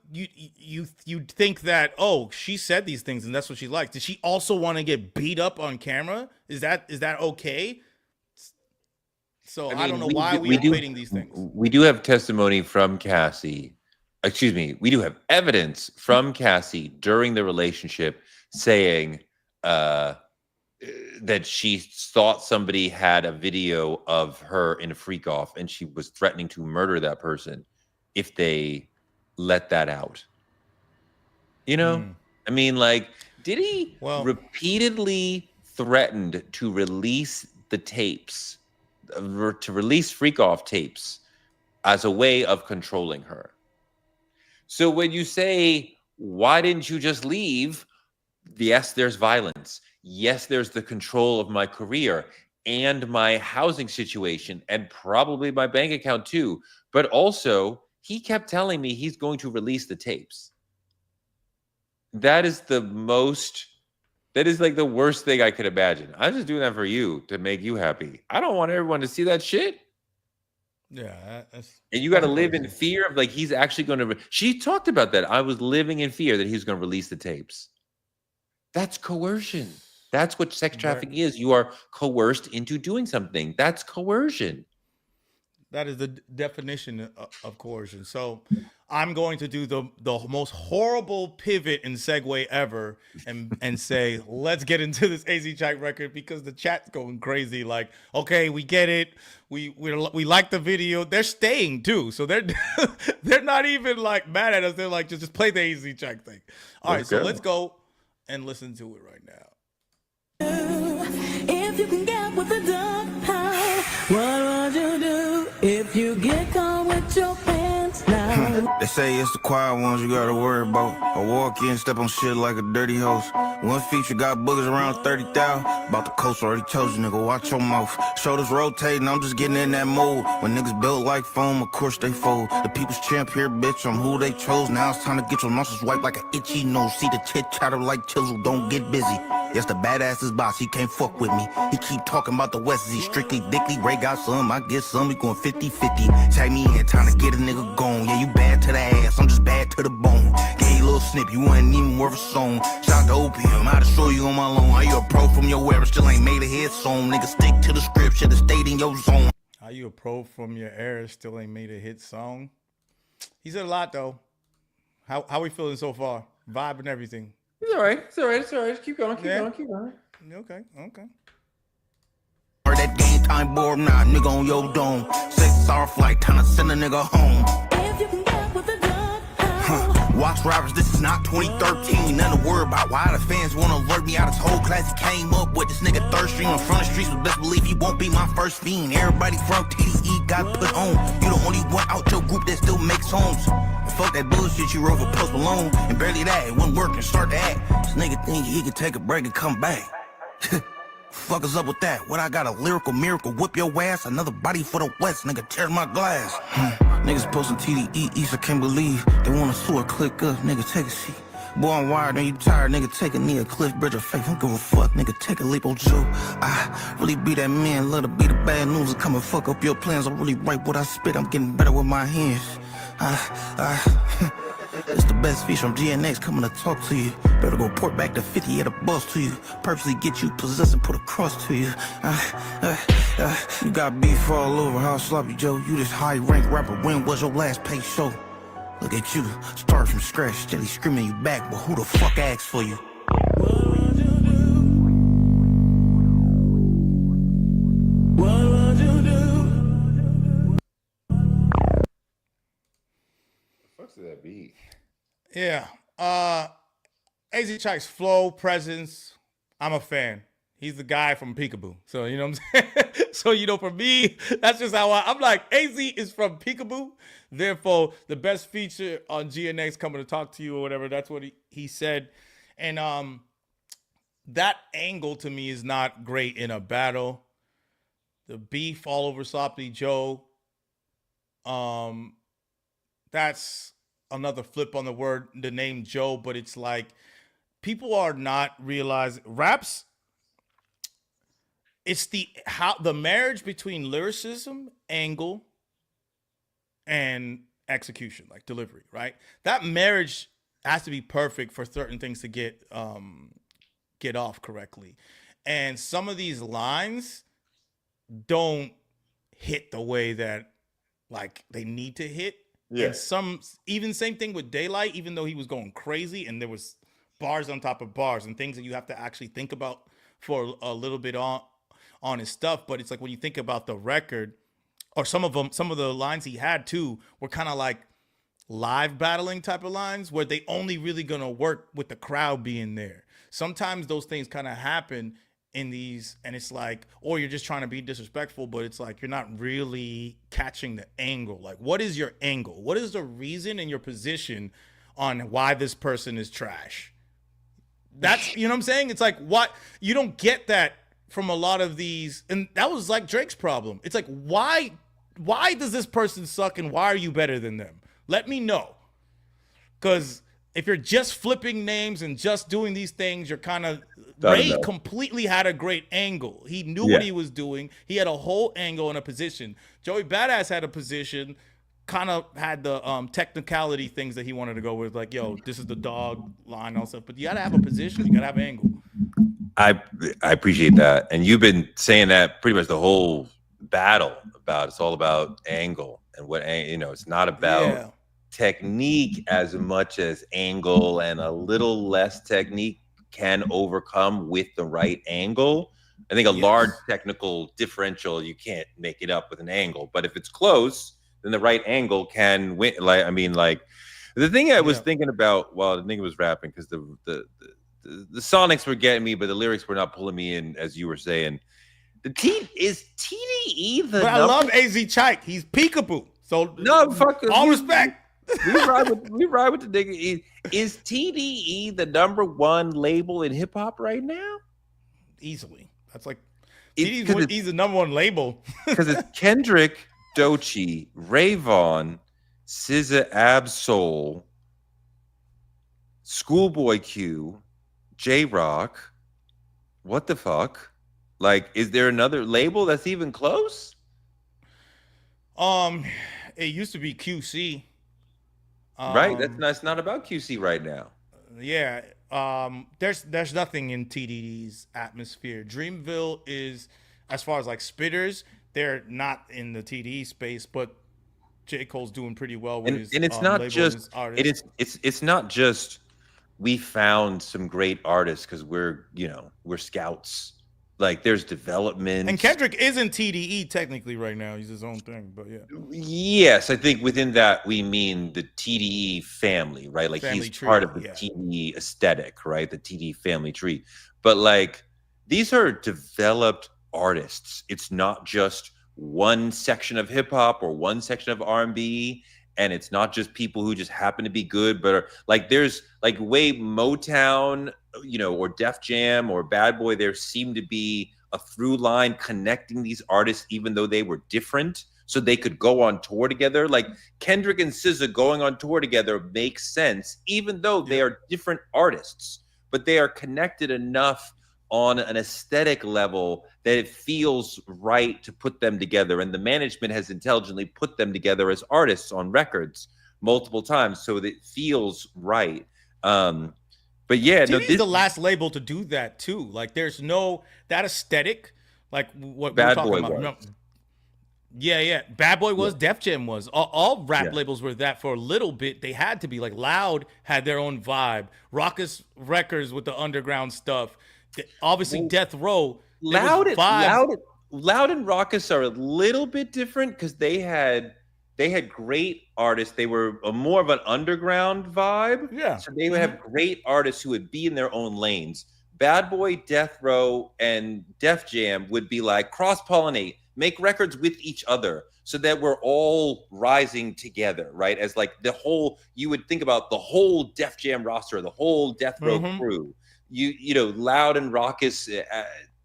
think that, oh, she said these things and that's what she likes. Did she also want to get beat up on camera? Is that okay? So I don't know why we are equating these things. We do have testimony from Cassie. Excuse me. We do have evidence from Cassie during the relationship saying that she thought somebody had a video of her in a freak off and she was threatening to murder that person if they let that out. You know? I mean, like, Diddy repeatedly threatened to release the tapes, to release freak off tapes as a way of controlling her. So when you say, why didn't you just leave? Yes, there's violence. Yes, there's the control of my career and my housing situation and probably my bank account too. But also, he kept telling me he's going to release the tapes. That is like the worst thing I could imagine. I'm just doing that for you to make you happy. I don't want everyone to see that shit. Yeah. And you got to live in fear of, like, he's actually going to. She talked about that. I was living in fear that he's going to release the tapes. That's coercion. That's what sex trafficking is. You are coerced into doing something. That's coercion. That is the definition of coercion. So I'm going to do the most horrible pivot and segue ever and say, let's get into this AZ Chat record because the chat's going crazy. Like, okay, we get it. We like the video. They're staying too. So they're not even like mad at us. They're like, just play the AZ Chat thing. All right, so let's go and listen to it right now. If you can get with the dog, what would you do if you get caught with your pants down? They say it's the quiet ones you gotta worry about. I walk in, step on shit like a dirty hose. One feature got boogers around 30,000. About the coast, already told you, nigga, watch your mouth. Shoulders rotating, I'm just getting in that mood. When niggas built like foam, of course they fold. The people's champ here, bitch, I'm who they chose. Now it's time to get your muscles wiped like an itchy nose. See the chit chatter like chisel, don't get busy. Yes, the badass is boss, he can't fuck with me. He keep talking about the West, he strictly dickly. Ray got some, I get some, we going 50-50. Tag me in, time to get a nigga gone. Yeah, you bad to the ass, I'm just bad to the bone. Gave you a little snip, you wasn't even worth a song. Shout to opium, I'd show you on my loan. Are you a pro from your era, still ain't made a hit song? Nigga, stick to the script, should've stayed in your zone. Are you a pro from your era, still ain't made a hit song? He said a lot, though. How we feeling so far? Vibe and everything. It's all right. It's all right. It's all right. Keep going. Keep going. Okay. That game time board, nah, nigga on your dome. 6 hour flight, time to send a nigga home. If you can get with the dog, Watch rappers, this is not 2013. Nothing to worry about. Why the fans wanna alert me out his whole class he came up with. This nigga third stream in front of the streets, but best believe he won't be my first fiend. Everybody from TDE got put on. You the only one out your group that still makes homes. Fuck that bullshit you wrote for Post Malone. And barely that, it wouldn't work and start to act. This nigga think he could take a break and come back. Fuck us up with that. What I got, a lyrical miracle, whip your ass. Another body for the West, nigga, tear my glass. Niggas posting TDE East, I can't believe they wanna sue or click up, nigga, take a seat. Boy, I'm wired, and you tired, nigga. Take a knee, a cliff, bridge of faith. Don't give a fuck, nigga. Take a leap on Joe. I really be that man, love to be the bad news and come and fuck up your plans. I really write what I spit, I'm getting better with my hands. It's the best feature from GNX coming to talk to you. Better go port back to 50 at a boss to you. Purposely get you possessed and put a cross to you. You got beef all over, how sloppy Joe. You this high rank rapper, when was your last paid show? Look at you, start from scratch, steady screaming you back, but who the fuck asked for you? What's that beat? Yeah. AZ Chike's flow, presence, I'm a fan. He's the guy from Peekaboo. So, you know what I'm saying? So, you know, for me, that's just how I'm like, AZ is from Peekaboo. Therefore, the best feature on GNX coming to talk to you or whatever, that's what he said. And that angle to me is not great in a battle. The beef all over Sloppy Joe. That's another flip on the name Joe, but it's like people are not realizing raps. It's the marriage between lyricism, angle, and execution, like delivery, right? That marriage has to be perfect for certain things to get off correctly. And some of these lines don't hit the way that like they need to hit. Yeah. And same thing with Daylyt, even though he was going crazy and there was bars on top of bars and things that you have to actually think about for a little bit on his stuff. But it's like when you think about the record, or some of the lines he had too were kind of like live battling type of lines where they only really gonna work with the crowd being there. Sometimes those things kind of happen in these, and it's like, or you're just trying to be disrespectful, but it's like you're not really catching the angle. Like, what is your angle? What is the reason and your position on why this person is trash? That's, you know what I'm saying? It's like, what, you don't get that from a lot of these, and that was like Drake's problem. It's like, why does this person suck and why are you better than them? Let me know. Because if you're just flipping names and just doing these things, you're kind of, Ray completely had a great angle. He knew what he was doing. He had a whole angle and a position. Joey Badass had a position, kind of had the technicality things that he wanted to go with, like, yo, this is the dog line and all stuff. But you got to have a position. You got to have an angle. I appreciate that. And you've been saying that pretty much the whole battle about, it's all about angle and what, you know, it's not about technique as much as angle, and a little less technique can overcome with the right angle. I think a large technical differential, you can't make it up with an angle, but if it's close, then the right angle can win. Like, I mean, like the thing I was thinking about while the nigga was rapping, because the sonics were getting me, but the lyrics were not pulling me in, as you were saying. Is TDE the? But I love AZ Chike. He's Peekaboo. So no, fuck. All respect. We ride with the nigga. Is TDE the #1 label in hip hop right now? Easily. That's like he's the #1 label. Because it's Kendrick, Doechii, Rayvon, SZA, Absol, Schoolboy Q, J-Rock. What the fuck? Like, is there another label that's even close? It used to be QC. Right, that's not about QC right now. Yeah, there's nothing in TDD's atmosphere. Dreamville is, as far as like spitters, they're not in the TDE space, but J. Cole's doing pretty well with his. And it's not just it's not just we found some great artists because we're scouts. Like, there's development. And Kendrick isn't TDE technically right now. He's his own thing, but yeah. Yes, I think within that we mean the TDE family, right? Like, family he's tree, part of the TDE aesthetic, right? The TDE family tree. But like, these are developed artists. It's not just one section of hip hop or one section of R&B, and it's not just people who just happen to be good, but are, like, there's like way Motown, or Def Jam or Bad Boy, there seemed to be a through line connecting these artists, even though they were different. so they could go on tour together. Like Kendrick and SZA going on tour together makes sense, even though they are different artists, but they are connected enough on an aesthetic level that it feels right to put them together. And the management has intelligently put them together as artists on records multiple times, so that it feels right. But yeah, TD's the last label to do that too. Like, there's no that aesthetic, like what we're talking about. No, yeah. Bad Boy was, Def Jam was. All rap labels were that for a little bit. They had to be. Like, Loud had their own vibe. Raucous Records with the underground stuff. Obviously, Death Row. Loud and Raucous are a little bit different because they had great artists. They were more of an underground vibe. Yeah. So they would have great artists who would be in their own lanes. Bad Boy, Death Row, and Def Jam would be like cross-pollinate, make records with each other so that we're all rising together, right? As like the whole, you would think about the whole Def Jam roster, the whole Death Row crew. You know, Loud and Raucous,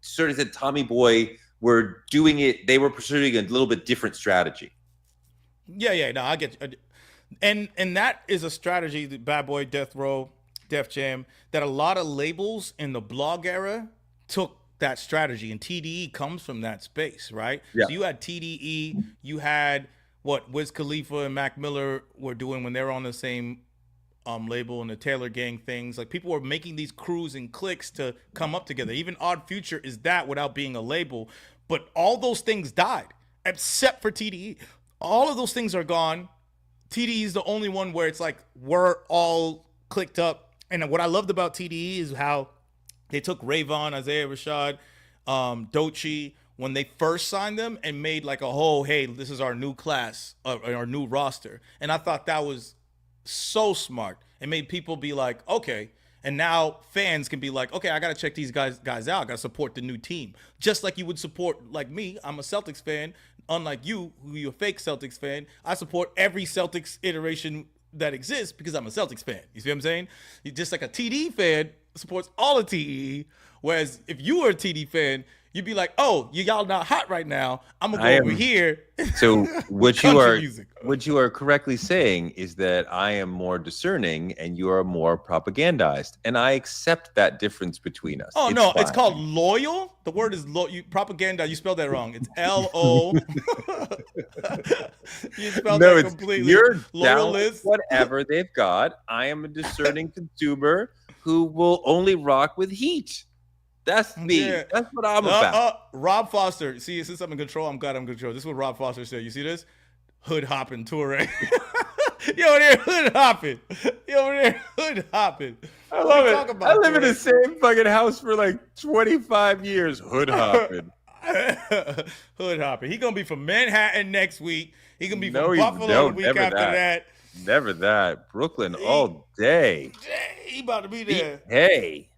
sort of said Tommy Boy were doing it. They were pursuing a little bit different strategy. Yeah, no, I get you. And that is a strategy that Bad Boy, Death Row, Def Jam, that a lot of labels in the blog era took that strategy, and TDE comes from that space, right? Yeah. So you had TDE, you had what Wiz Khalifa and Mac Miller were doing when they were on the same label, and the Taylor Gang things. Like, people were making these crews and cliques to come up together. Even Odd Future is that without being a label, but all those things died except for TDE. All of those things are gone. TDE is the only one where it's like we're all clicked up. And what I loved about TDE is how they took Rayvon, Isaiah Rashad, Doechii, when they first signed them, and made like a whole, hey, this is our new class, our new roster. And I thought that was so smart. It made people be like, okay. And now fans can be like, okay, I got to check these guys out. I got to support the new team. Just like you would support, like me, I'm a Celtics fan. Unlike you, who you're a fake Celtics fan, I support every Celtics iteration that exists because I'm a Celtics fan. You see what I'm saying? You're just like a TD fan supports all of TDE. Whereas if you were a TD fan, you'd be like, oh, y'all not hot right now. I'm going to go over here. So what you are correctly saying is that I am more discerning and you are more propagandized. And I accept that difference between us. Oh, no, it's called loyal. The word is propaganda. You spelled that wrong. It's L-O. You spelled that completely. You're loyalist. Whatever they've got. I am a discerning consumer who will only rock with heat. That's me. Yeah. That's what I'm about. Rob Foster. See, since I'm in control, I'm glad I'm in control. This is what Rob Foster said. You see this? Hood hopping Toure. You over there hood hopping. You over there hood hopping. I love it. I live in the same fucking house for like 25 years. Hood hopping. Hood hopping. He gonna be from Manhattan next week. He gonna be from Buffalo the week after that. Never that. Brooklyn all day. He about to be there. Hey.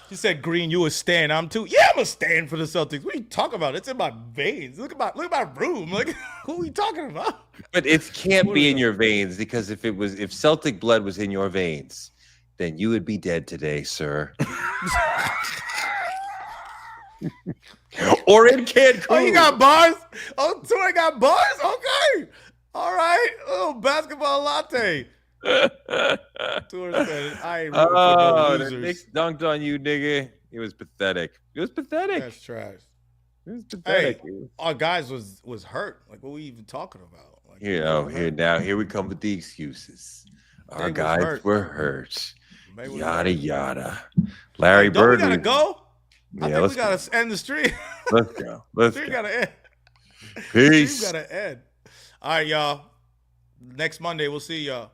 He said, "Green, you a stand. I'm too. Yeah, I'm a stand for the Celtics. What are you talking about? It's in my veins. Look at my room. Like, who are we talking about?" But it can't be in your veins, because if Celtic blood was in your veins, then you would be dead today, sir. Or in Cancun. Oh, you got bars? Oh, Toure got bars? Okay. All right. Oh, basketball latte. Toure said, I ain't rooting for no losers. The Knicks dunked on you, nigga. It was pathetic. That's trash. It was pathetic. Hey, our guys was hurt. Like, what are we even talking about? Like, here we come with the excuses. Our guys were hurt. Yada yada. Larry Bird. We gotta go. I think we gotta end the stream. Let's go. Let's go. Gotta end. Peace. Stream gotta end. All right, y'all. Next Monday, we'll see y'all.